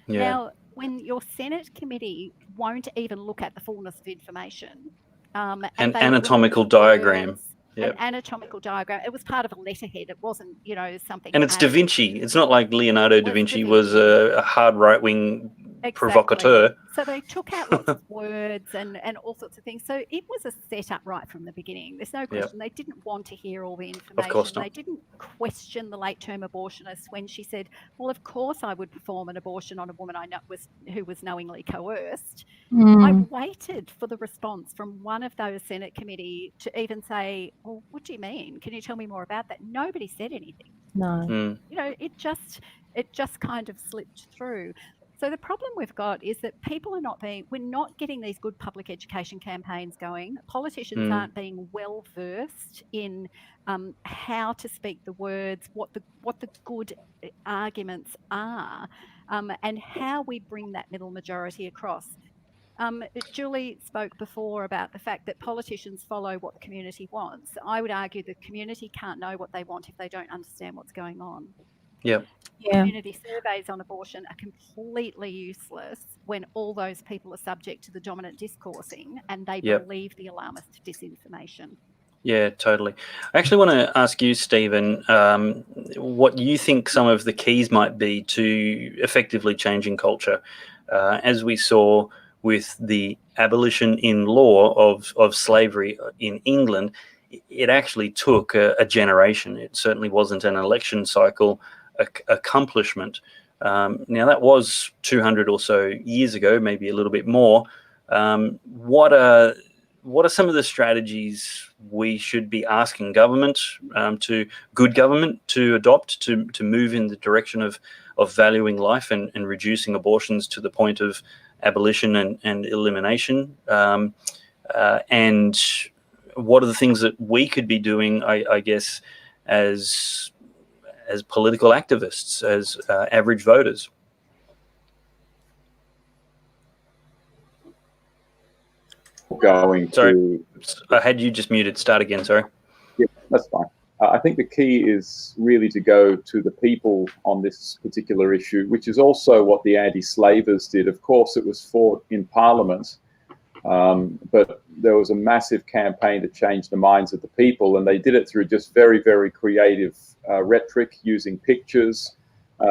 Yeah. Now, when your Senate committee won't even look at the fullness of information, an anatomical diagram. An anatomical diagram. It was part of a letterhead. It wasn't, you know, something. And it's Da Vinci. It's not like Leonardo da Vinci was a hard right-wing provocateur. So they took out lots of words and all sorts of things. So it was a setup right from the beginning. There's no question. They didn't want to hear all the information. Of course not. They didn't question the late-term abortionist when she said, well, of course I would perform an abortion on a woman I know who was knowingly coerced. I waited for the response from one of those Senate committee to even say, well, what do you mean? Can you tell me more about that? Nobody said anything. No. You know, it just kind of slipped through. So the problem we've got is that people are we're not getting these good public education campaigns going. Politicians aren't being well versed in how to speak the words, what the good arguments are, and how we bring that middle majority across. Julie spoke before about the fact that politicians follow what the community wants. I would argue the community can't know what they want if they don't understand what's going on. Yeah. Community surveys on abortion are completely useless when all those people are subject to the dominant discoursing and they believe the alarmist disinformation. Yeah, totally. I actually want to ask you, Stephen, what you think some of the keys might be to effectively changing culture. As we saw with the abolition in law of slavery in England, it actually took a generation. It certainly wasn't an election cycle accomplishment. Now that was 200 or so years ago, maybe a little bit more. What are some of the strategies we should be asking government, good government, to adopt to move in the direction of valuing life and reducing abortions to the point of abolition and elimination? And what are the things that we could be doing, I guess, as political activists, as average voters? Sorry, I had you just muted. Start again, sorry. Yeah, that's fine. I think the key is really to go to the people on this particular issue, which is also what the anti-slavers did. Of course, it was fought in Parliament, but there was a massive campaign to change the minds of the people, and they did it through just very, very creative rhetoric, using pictures,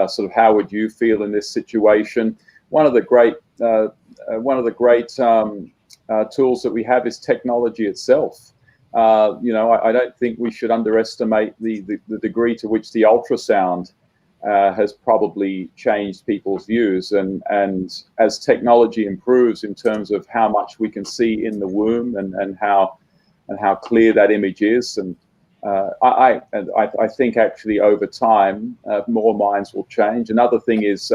sort of how would you feel in this situation. One of the great tools that we have is technology itself. You know, I don't think we should underestimate the degree to which the ultrasound has probably changed people's views, and as technology improves in terms of how much we can see in the womb and how clear that image is, and I think actually over time more minds will change. Another thing is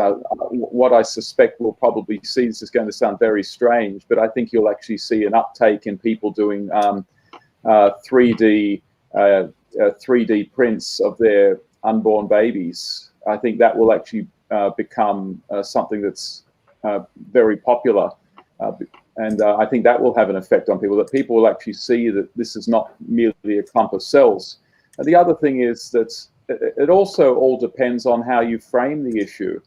what I suspect we'll probably see. This is going to sound very strange, but I think you'll actually see an uptake in people doing 3D prints of their unborn babies. I think that will actually become something that's very popular And I think that will have an effect on people, that people will actually see that this is not merely a clump of cells. And the other thing is that it also all depends on how you frame the issue.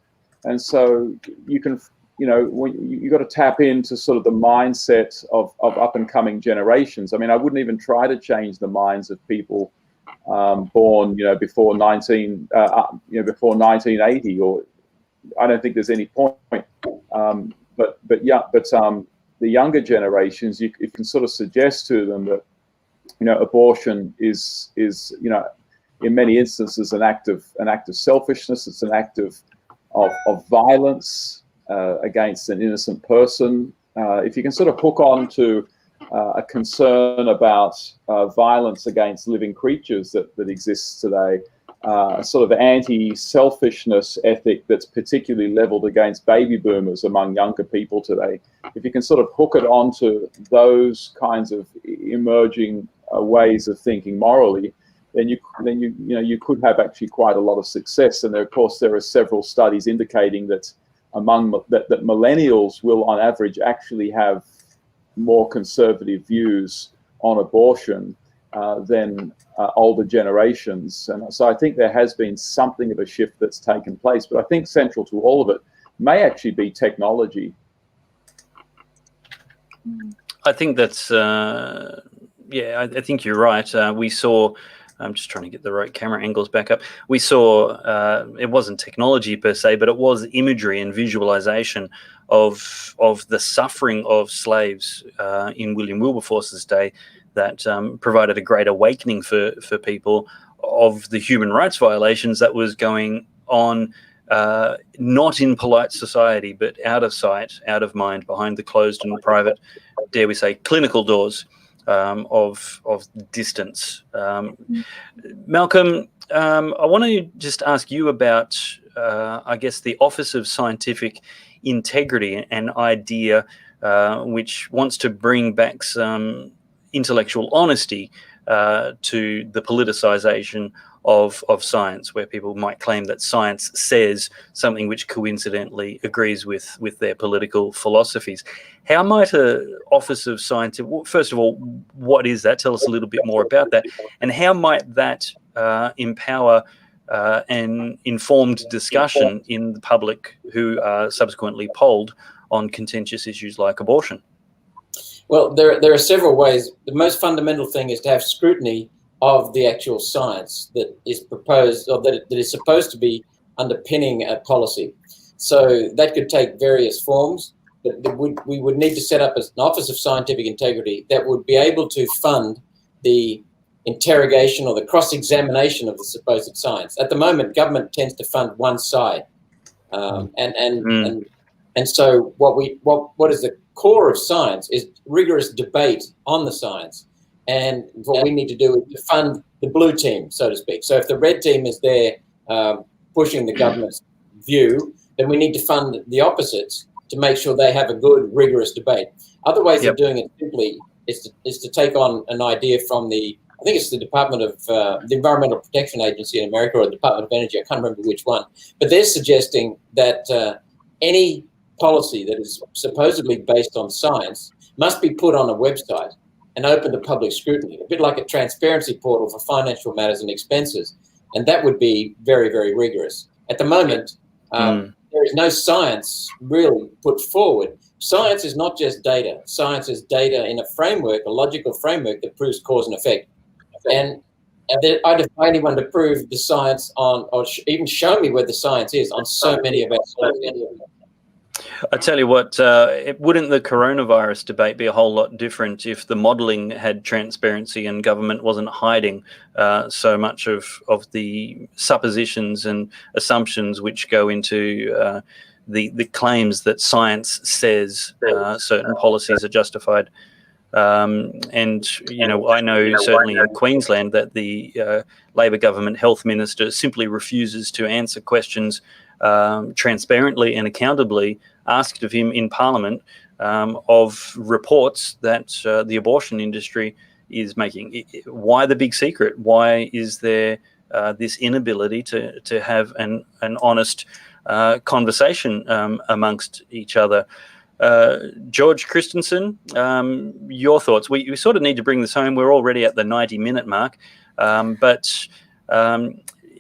And so you can, you got to tap into sort of the mindset of up and coming generations. I mean, I wouldn't even try to change the minds of people born, before 1980, or I don't think there's any point. The younger generations, you can sort of suggest to them that, abortion is in many instances an act of selfishness. It's an act of violence against an innocent person. If you can sort of hook on to a concern about violence against living creatures that exists today, a sort of anti-selfishness ethic that's particularly leveled against baby boomers among younger people today. If you can sort of hook it onto those kinds of emerging ways of thinking morally, then you could have actually quite a lot of success. And of course, there are several studies indicating that that millennials will, on average, actually have more conservative views on abortion than older generations. And so I think there has been something of a shift that's taken place. But I think central to all of it may actually be technology. I think that's, I think you're right. We saw, I'm just trying to get the right camera angles back up. We saw, it wasn't technology per se, but it was imagery and visualization of the suffering of slaves in William Wilberforce's day that provided a great awakening for people of the human rights violations that was going on, not in polite society, but out of sight, out of mind, behind the closed and private, dare we say, clinical doors of distance. Malcolm, I want to just ask you about, I guess, the Office of Scientific Integrity, an idea which wants to bring back some intellectual honesty to the politicization of science, where people might claim that science says something which coincidentally agrees with their political philosophies. How might an Office of Scientific, first of all, what is that? Tell us a little bit more about that. And how might that empower an informed discussion in the public who are subsequently polled on contentious issues like abortion? Well, there are several ways. The most fundamental thing is to have scrutiny of the actual science that is proposed, or that is supposed to be underpinning a policy. So that could take various forms, but we would need to set up an Office of Scientific Integrity that would be able to fund the interrogation or the cross-examination of the supposed science. At the moment, government tends to fund one side, and so what is the core of science is rigorous debate on the science. And what we need to do is to fund the blue team, so to speak. So if the red team is there pushing the government's view, then we need to fund the opposites to make sure they have a good, rigorous debate. Other ways of doing it simply is to take on an idea from I think it's the Department of the Environmental Protection Agency in America, or the Department of Energy, I can't remember which one, but they're suggesting that any policy that is supposedly based on science must be put on a website and open to public scrutiny, a bit like a transparency portal for financial matters and expenses. And that would be very, very rigorous. At the moment, there is no science really put forward. Science is not just data. Science is data in a framework, a logical framework that proves cause and effect. And I defy anyone to prove the science on, or even show me where the science is on so many of our science. I tell you what, wouldn't the coronavirus debate be a whole lot different if the modelling had transparency and government wasn't hiding so much of the suppositions and assumptions which go into the claims that science says certain policies are justified? And, I know certainly in Queensland that the Labor government health minister simply refuses to answer questions transparently and accountably asked of him in Parliament of reports that the abortion industry is making. Why the big secret? Why is there this inability to have an honest conversation amongst each other? George Christensen, your thoughts? We sort of need to bring this home. We're already at the 90-minute mark, but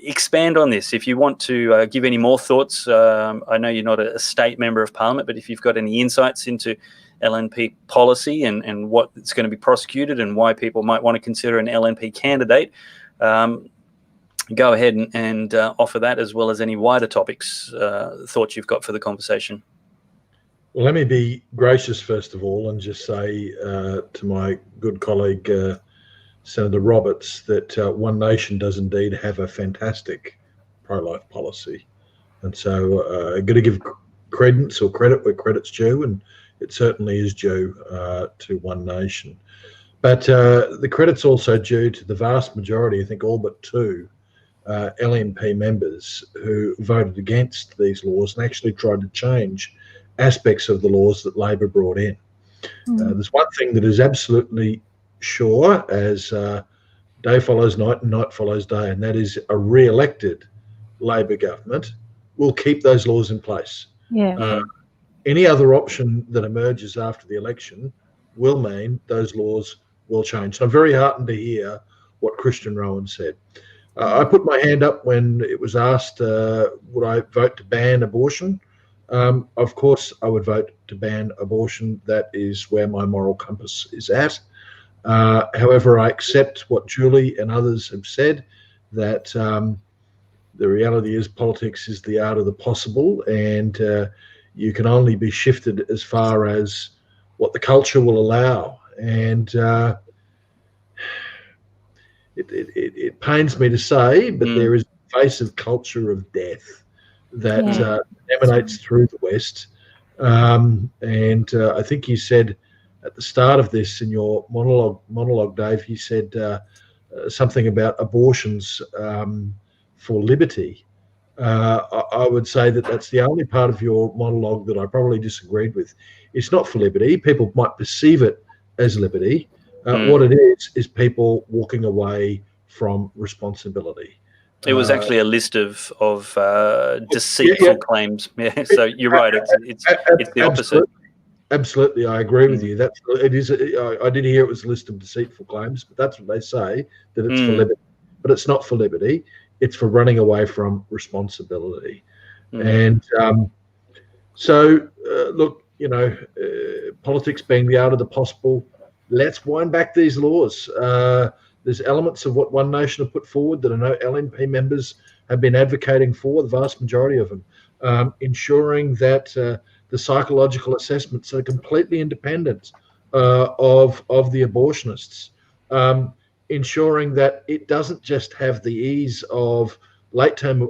expand on this. If you want to give any more thoughts, I know you're not a state member of parliament, but if you've got any insights into LNP policy and what's going to be prosecuted and why people might want to consider an LNP candidate, go ahead and offer that, as well as any wider topics, thoughts you've got for the conversation. Well, let me be gracious first of all and just say to my good colleague Senator Roberts that One Nation does indeed have a fantastic pro-life policy, and so I'm going to give credence or credit where credit's due, and it certainly is due to One Nation. But the credit's also due to the vast majority, I think all but two, LNP members who voted against these laws and actually tried to change aspects of the laws that Labor brought in. There's one thing that is absolutely sure, as day follows night and night follows day, and that is a re-elected Labor government will keep those laws in place. Any other option that emerges after the election will mean those laws will change. So I'm very heartened to hear what Christian Rowan said. I put my hand up when it was asked, would I vote to ban abortion? Of course, I would vote to ban abortion. That is where my moral compass is at. However, I accept what Julie and others have said, that the reality is politics is the art of the possible, and you can only be shifted as far as what the culture will allow. And it pains me to say, but there is a pervasive culture of death that emanates through the West. And I think you said at the start of this in your monologue, Dave, you said something about abortions for liberty. I would say that that's the only part of your monologue that I probably disagreed with. It's not for liberty. People might perceive it as liberty. What it is people walking away from responsibility. It was actually a list of deceitful claims. Yeah, so you're right. It's the opposite. Absolutely, I agree with you. It is. I did hear it was a list of deceitful claims, but that's what they say, that it's for liberty. But it's not for liberty. It's for running away from responsibility. And so, look, politics being the art of the possible, let's wind back these laws. There's elements of what One Nation have put forward that I know LNP members have been advocating for, the vast majority of them, ensuring that the psychological assessments are completely independent of the abortionists, ensuring that it doesn't just have the ease of late-term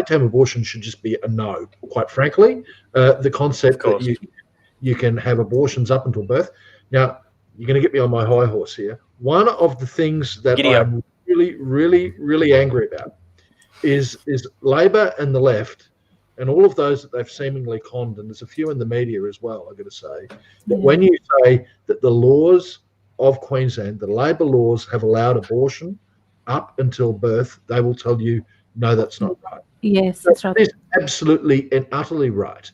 abortion should just be a no, quite frankly. The concept that you can have abortions up until birth. Now, you're going to get me on my high horse here. One of the things that I'm really, really, really angry about is Labor and the left and all of those that they've seemingly conned, and there's a few in the media as well, I've got to say, that when you say that the laws of Queensland, the Labor laws have allowed abortion up until birth, they will tell you, no, that's not right. Yes, that's right. That is absolutely and utterly right.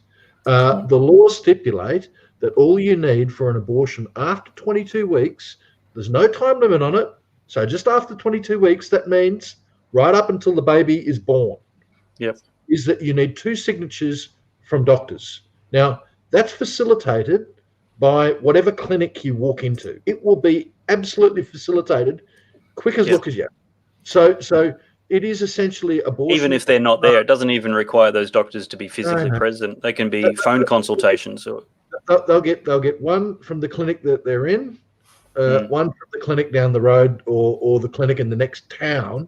The laws stipulate that all you need for an abortion after 22 weeks, there's no time limit on it. So just after 22 weeks, that means right up until the baby is born. Yep. Is that you need 2 signatures from doctors. Now, that's facilitated by whatever clinic you walk into. It will be absolutely facilitated, quick as look as you. So it is essentially abortion. Even if they're not there, it doesn't even require those doctors to be physically present. They can be phone consultations. Or they'll get one from the clinic that they're in, one from the clinic down the road, or the clinic in the next town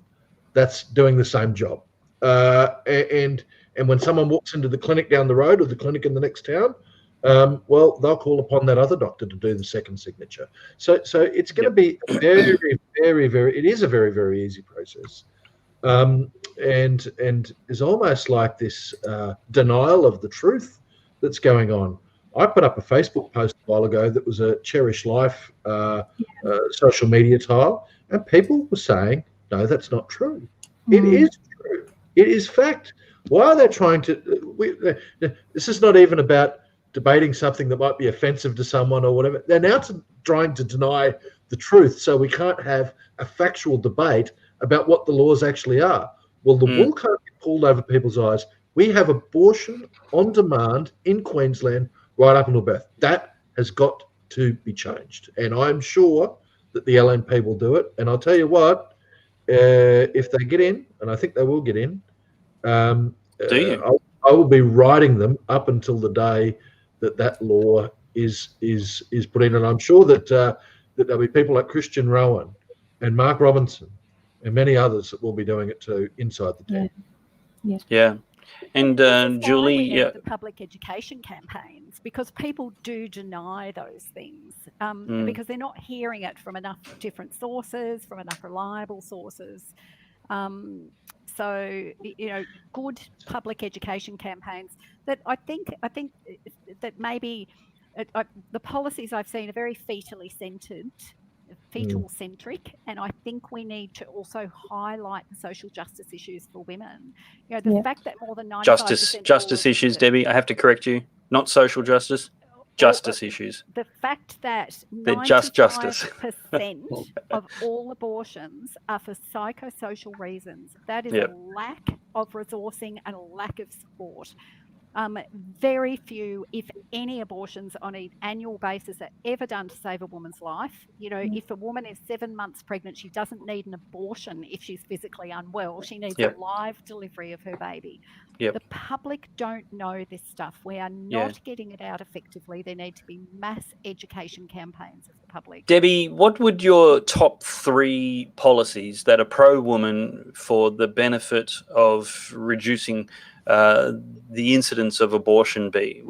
that's doing the same job. And when someone walks into the clinic down the road or the clinic in the next town, well, they'll call upon that other doctor to do the second signature. So it's going to be very, very, very. It is a very, very easy process, and is almost like this denial of the truth that's going on. I put up a Facebook post a while ago that was a Cherish Life social media tile, and people were saying, no, that's not true. It is true. It is fact. Why are they trying to... this is not even about debating something that might be offensive to someone or whatever. They're now trying to deny the truth, so we can't have a factual debate about what the laws actually are. Well, the wool can't be pulled over people's eyes. We have abortion on demand in Queensland right up until birth. That has got to be changed, and I'm sure that the LNP will do it. And I'll tell you what, if they get in, and I think they will get in, I will be riding them up until the day that law is put in. And I'm sure that there'll be people like Christian Rowan and Mark Robinson and many others that will be doing it too inside the tent. Yeah. And Julie, the public education campaigns, because people do deny those things because they're not hearing it from enough different sources, from enough reliable sources. So, you know, good public education campaigns that I think that maybe the policies I've seen are very fetal-centric, and I think we need to also highlight the social justice issues for women. You know, the fact that more than 95% justice issues, Debbie, I have to correct you, not social justice. Justice issues. The fact that 95% of all abortions are for psychosocial reasons, that is a lack of resourcing and a lack of support. Very few, if any, abortions on an annual basis are ever done to save a woman's life. You know, if a woman is 7 months pregnant, she doesn't need an abortion if she's physically unwell. She needs a live delivery of her baby. The public don't know this stuff. We are not getting it out effectively. There need to be mass education campaigns of the public. Debbie, what would your top 3 policies that are pro-woman for the benefit of reducing the incidence of abortion be?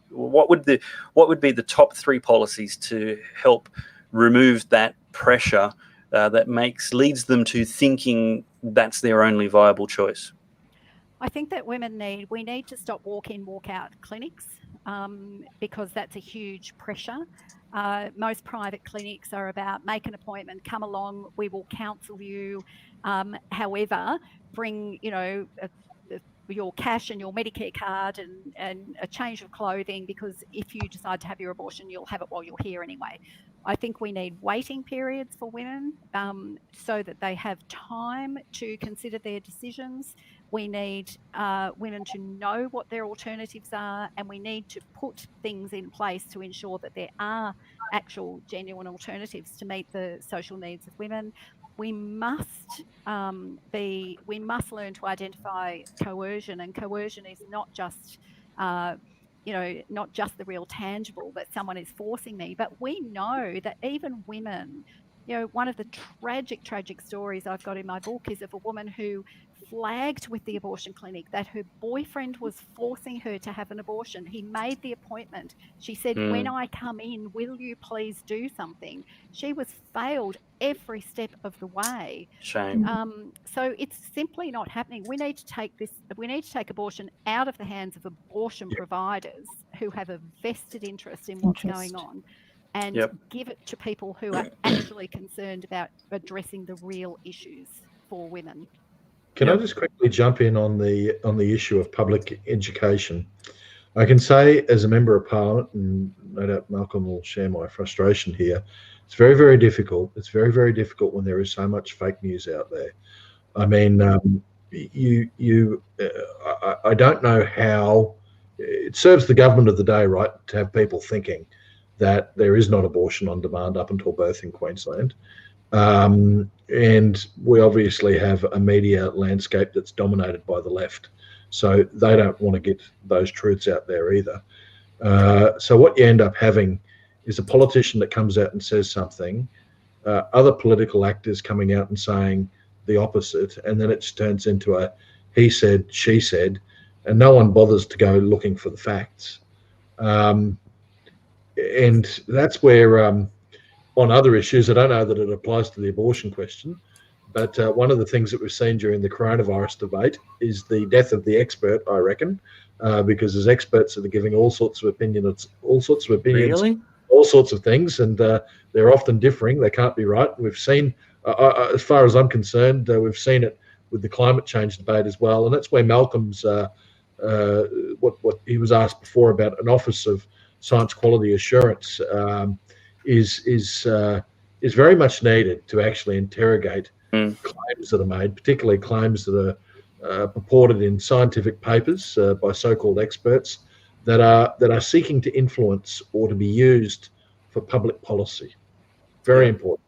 What would be the top 3 policies to help remove that pressure that leads them to thinking that's their only viable choice? I think that we need to stop walk-in, walk-out clinics because that's a huge pressure. Most private clinics are about make an appointment, come along, we will counsel you. However, bring, you know, your cash and your Medicare card and a change of clothing, because if you decide to have your abortion, you'll have it while you're here anyway. I think we need waiting periods for women so that they have time to consider their decisions. We need women to know what their alternatives are, and we need to put things in place to ensure that there are actual genuine alternatives to meet the social needs of women. We must learn to identify coercion, and coercion is not just not just the real tangible that someone is forcing me, but we know that even women, you know, one of the tragic stories I've got in my book is of a woman who flagged with the abortion clinic that her boyfriend was forcing her to have an abortion. He made the appointment. She said, when I come in, will you please do something? She was failed every step of the way. Shame. So it's simply not happening. We need to take abortion out of the hands of abortion providers who have a vested interest in what's going on, and give it to people who are actually concerned about addressing the real issues for women. Can I just quickly jump in on the issue of public education? I can say, as a member of Parliament, and no doubt Malcolm will share my frustration here, it's very, very difficult. It's very, very difficult when there is so much fake news out there. I mean, I don't know how it serves the government of the day, right, to have people thinking that there is not abortion on demand up until birth in Queensland. And we obviously have a media landscape that's dominated by the left, so they don't want to get those truths out there either. So what you end up having is a politician that comes out and says something, other political actors coming out and saying the opposite, and then it turns into a he said, she said, and no one bothers to go looking for the facts. And that's where on other issues, I don't know that it applies to the abortion question, but one of the things that we've seen during the coronavirus debate is the death of the expert, I reckon, because there's experts that are giving all sorts of opinions, Really? all sorts of things, and they're often differing. They can't be right. We've seen, as far as I'm concerned, we've seen it with the climate change debate as well, and that's where Malcolm's what he was asked before about an Office of Science Quality Assurance is very much needed to actually interrogate claims that are made, particularly claims that are purported in scientific papers by so-called experts that are seeking to influence or to be used for public policy. Very important.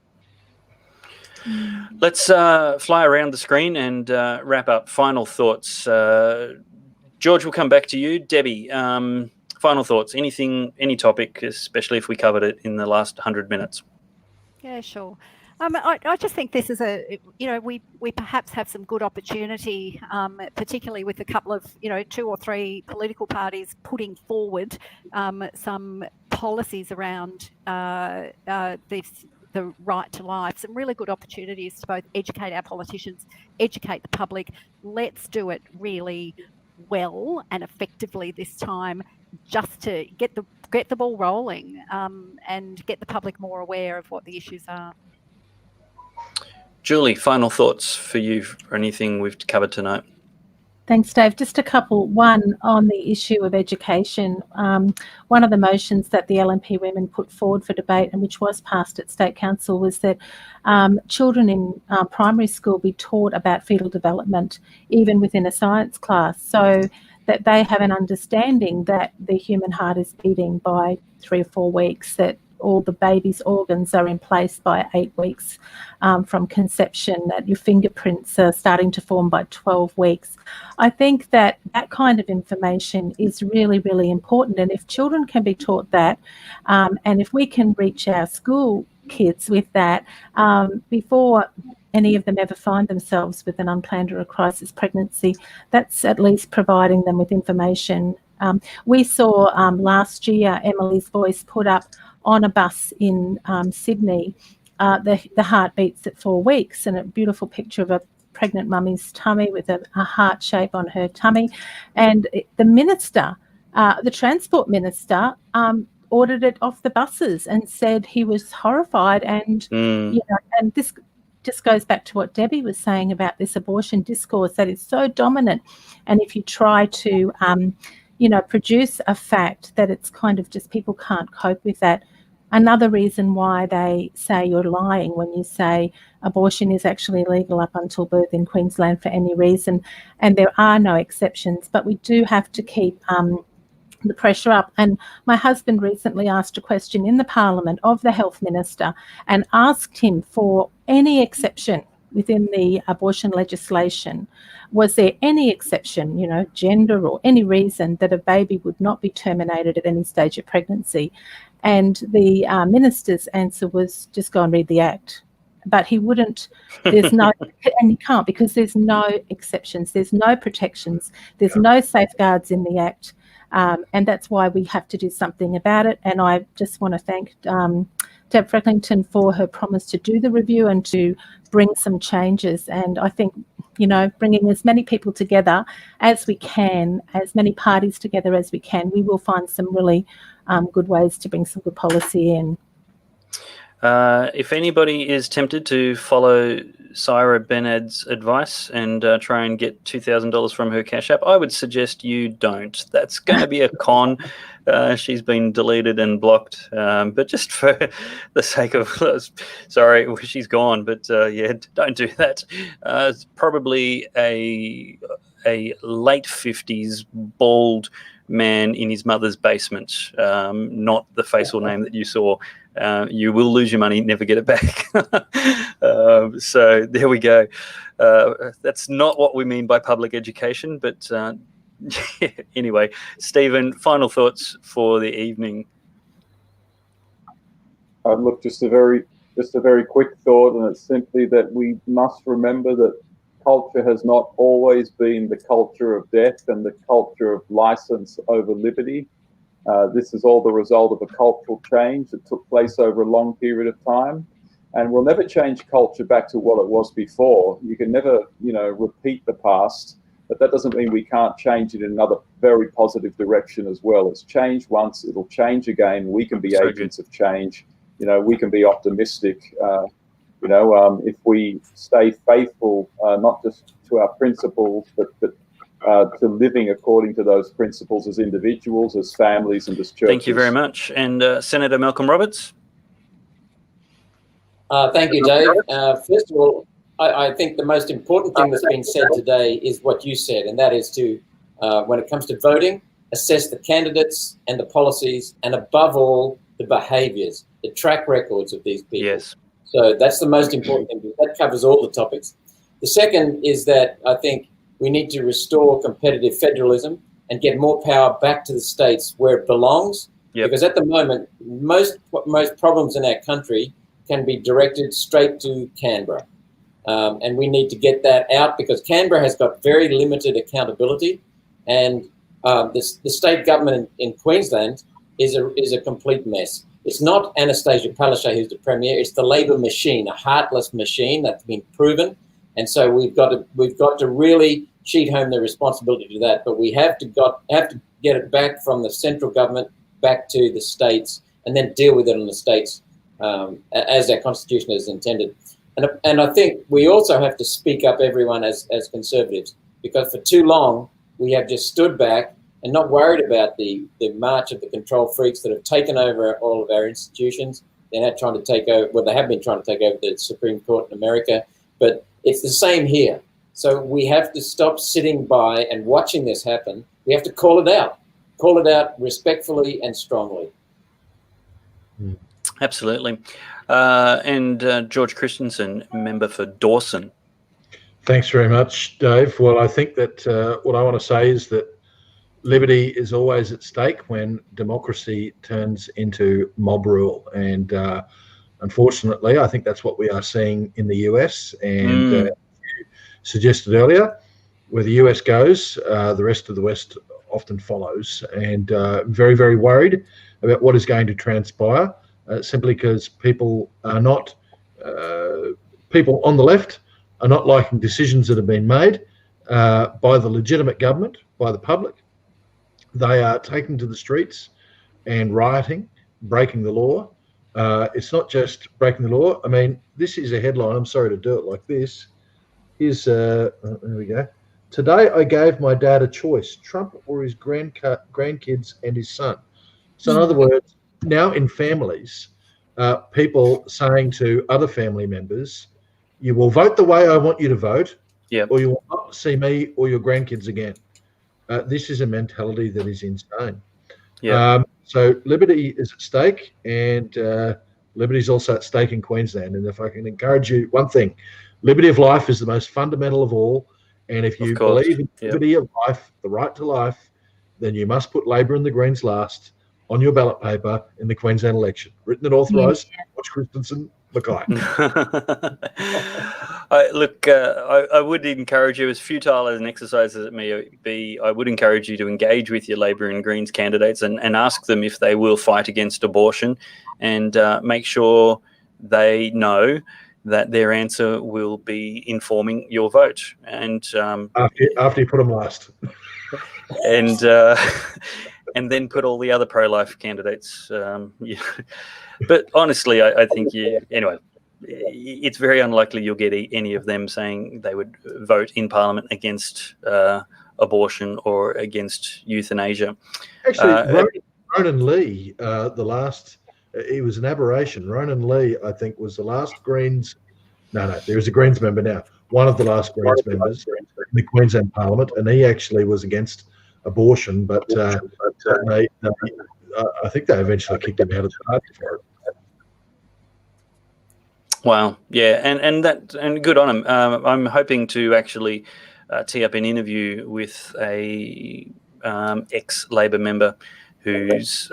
Let's fly around the screen and wrap up. Final thoughts. George, we'll come back to you. Debbie, final thoughts. Anything, any topic, especially if we covered it in the last 100 minutes. Yeah, sure. I just think this is we perhaps have some good opportunity, particularly with a couple of, 2 or 3 political parties putting forward some policies around the right to life, some really good opportunities to both educate our politicians, educate the public. Let's do it really well and effectively this time, just to get the ball rolling and get the public more aware of what the issues are. Julie, final thoughts for you for anything we've covered tonight? Thanks, Dave. Just a couple. One, on the issue of education. One of the motions that the LNP women put forward for debate, and which was passed at State Council, was that children in primary school be taught about fetal development, even within a science class, so that they have an understanding that the human heart is beating by 3 or 4 weeks, that all the baby's organs are in place by 8 weeks from conception, that your fingerprints are starting to form by 12 weeks. I think that that kind of information is really, really important. And if children can be taught that, and if we can reach our school kids with that before any of them ever find themselves with an unplanned or a crisis pregnancy, that's at least providing them with information. We saw last year Emily's Voice put up on a bus in Sydney, the heart beats at 4 weeks, and a beautiful picture of a pregnant mummy's tummy with a heart shape on her tummy. And the minister, the transport minister, ordered it off the buses and said he was horrified. And and this just goes back to what Debbie was saying about this abortion discourse that is so dominant. And if you try to produce a fact that it's kind of just people can't cope with that. Another reason why they say you're lying when you say abortion is actually legal up until birth in Queensland for any reason, and there are no exceptions, but we do have to keep the pressure up. And my husband recently asked a question in the Parliament of the Health Minister and asked him for any exception within the abortion legislation. Was there any exception, gender or any reason that a baby would not be terminated at any stage of pregnancy? And the minister's answer was just go and read the Act. But he wouldn't, there's no, and you can't, because there's no exceptions, there's no protections, there's no safeguards in the Act. And that's why we have to do something about it. And I just want to thank Deb Frecklington for her promise to do the review and to bring some changes. And I think, bringing as many people together as we can, as many parties together as we can, we will find some really good ways to bring some good policy in. If anybody is tempted to follow Syra Bened's advice and try and get $2,000 from her Cash App, I would suggest you don't. That's going to be a con. She's been deleted and blocked, but just for the sake of, sorry, she's gone, but yeah, don't do that. It's probably a late 50s bald man in his mother's basement, not the facial name that you saw. You will lose your money, never get it back. So there we go. That's not what we mean by public education, but yeah, anyway, Stephen, final thoughts for the evening. Look, just a very quick thought, and it's simply that we must remember that culture has not always been the culture of death and the culture of license over liberty. This is all the result of a cultural change that took place over a long period of time, and we'll never change culture back to what it was before. You can never, repeat the past, but that doesn't mean we can't change it in another very positive direction as well. It's changed once, it'll change again. We can be agents of change. We can be optimistic. If we stay faithful, not just to our principles, but to living according to those principles as individuals, as families, and as churches. Thank you very much. And Senator Malcolm Roberts? Thank you, Dave. First of all, I think the most important thing that's been said today is what you said, and that is to, when it comes to voting, assess the candidates and the policies, and above all, the behaviours, the track records of these people. Yes. So that's the most important thing. That covers all the topics. The second is that I think we need to restore competitive federalism and get more power back to the states where it belongs. Yep. Because at the moment, most problems in our country can be directed straight to Canberra. And we need to get that out because Canberra has got very limited accountability, and the state government in Queensland is a complete mess. It's not Anastasia Palaszczuk who's the premier; it's the Labor machine, a heartless machine that's been proven. And so we've got to really sheet home the responsibility to that. But we have to get it back from the central government back to the states, and then deal with it on the states as our constitution is intended. And I think we also have to speak up, everyone, as conservatives, because for too long we have just stood back and not worried about the march of the control freaks that have taken over all of our institutions. They're now trying to take over, well, they have been trying to take over the Supreme Court in America, but it's the same here. So we have to stop sitting by and watching this happen. We have to call it out respectfully and strongly. Absolutely. And George Christensen, member for Dawson. Thanks very much, Dave. Well, I think that what I want to say is that liberty is always at stake when democracy turns into mob rule. And unfortunately, I think that's what we are seeing in the US. And you suggested earlier, where the US goes, the rest of the West often follows. And very, very worried about what is going to transpire, simply because people are not, people on the left are not liking decisions that have been made by the legitimate government, by the public. They are taking to the streets and rioting, breaking the law. It's not just breaking the law. I mean, this is a headline. I'm sorry to do it like this. Here's, there we go. Today I gave my dad a choice, Trump or his grandkids and his son. So in other words, now in families, people saying to other family members, you will vote the way I want you to vote, or you will not see me or your grandkids again. This is a mentality that is insane. So liberty is at stake, and liberty is also at stake in Queensland. And if I can encourage you, one thing, liberty of life is the most fundamental of all. And if you believe in liberty of life, the right to life, then you must put Labor and the Greens last on your ballot paper in the Queensland election. Written and authorised, George Christensen, Mackay. I would encourage you, as futile as an exercise as it may be, I would encourage you to engage with your Labor and Greens candidates and ask them if they will fight against abortion, and make sure they know that their answer will be informing your vote. And after you put them last. And then put all the other pro-life candidates. But honestly, I think anyway, it's very unlikely you'll get any of them saying they would vote in Parliament against abortion or against euthanasia. Actually, Ronan Lee, he was an aberration. Ronan Lee, I think, was the last Greens. No, there is a Greens member now. One of the last Greens members in the Queensland Parliament, and he actually was against abortion, but I think they eventually kicked him out of the party for it. Wow, yeah, and good on him. I'm hoping to actually tee up an interview with a ex-Labor member whose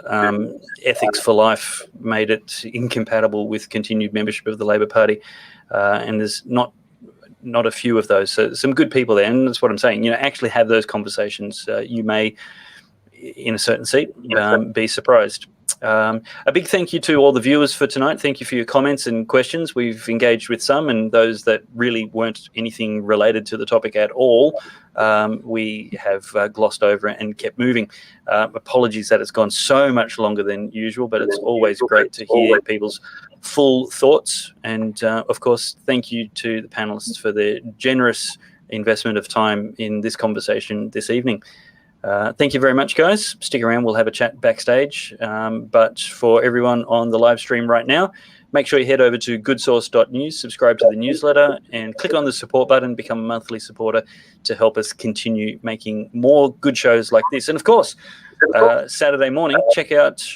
ethics for life made it incompatible with continued membership of the Labor Party, and there's not a few of those. So some good people there, and that's what I'm saying. Actually have those conversations. You may, in a certain seat, be surprised. A big thank you to all the viewers for tonight. Thank you for your comments and questions. We've engaged with some, and those that really weren't anything related to the topic at all, we have glossed over and kept moving. Apologies that it's gone so much longer than usual, but it's always great to hear people's full thoughts. And of course, thank you to the panelists for their generous investment of time in this conversation this evening. Thank you very much, guys. Stick around. We'll have a chat backstage. But for everyone on the live stream right now, make sure you head over to goodsource.news, subscribe to the newsletter, and click on the support button, become a monthly supporter to help us continue making more good shows like this. And of course, Saturday morning, check out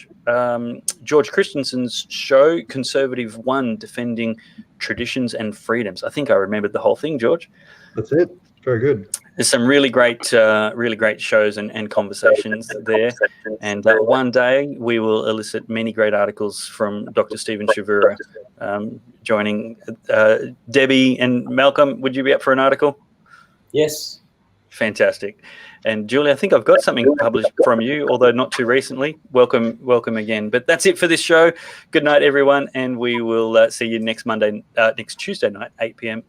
George Christensen's show, Conservative One, Defending Traditions and Freedoms. I think I remembered the whole thing, George. That's it. Very good. There's some really great shows and conversations there. And one day we will elicit many great articles from Dr. Stephen Chavura joining Debbie and Malcolm. Would you be up for an article? Yes. Fantastic. And Julie, I think I've got something published from you, although not too recently. Welcome again. But that's it for this show. Good night, everyone, and we will see you next Tuesday night, 8 p.m.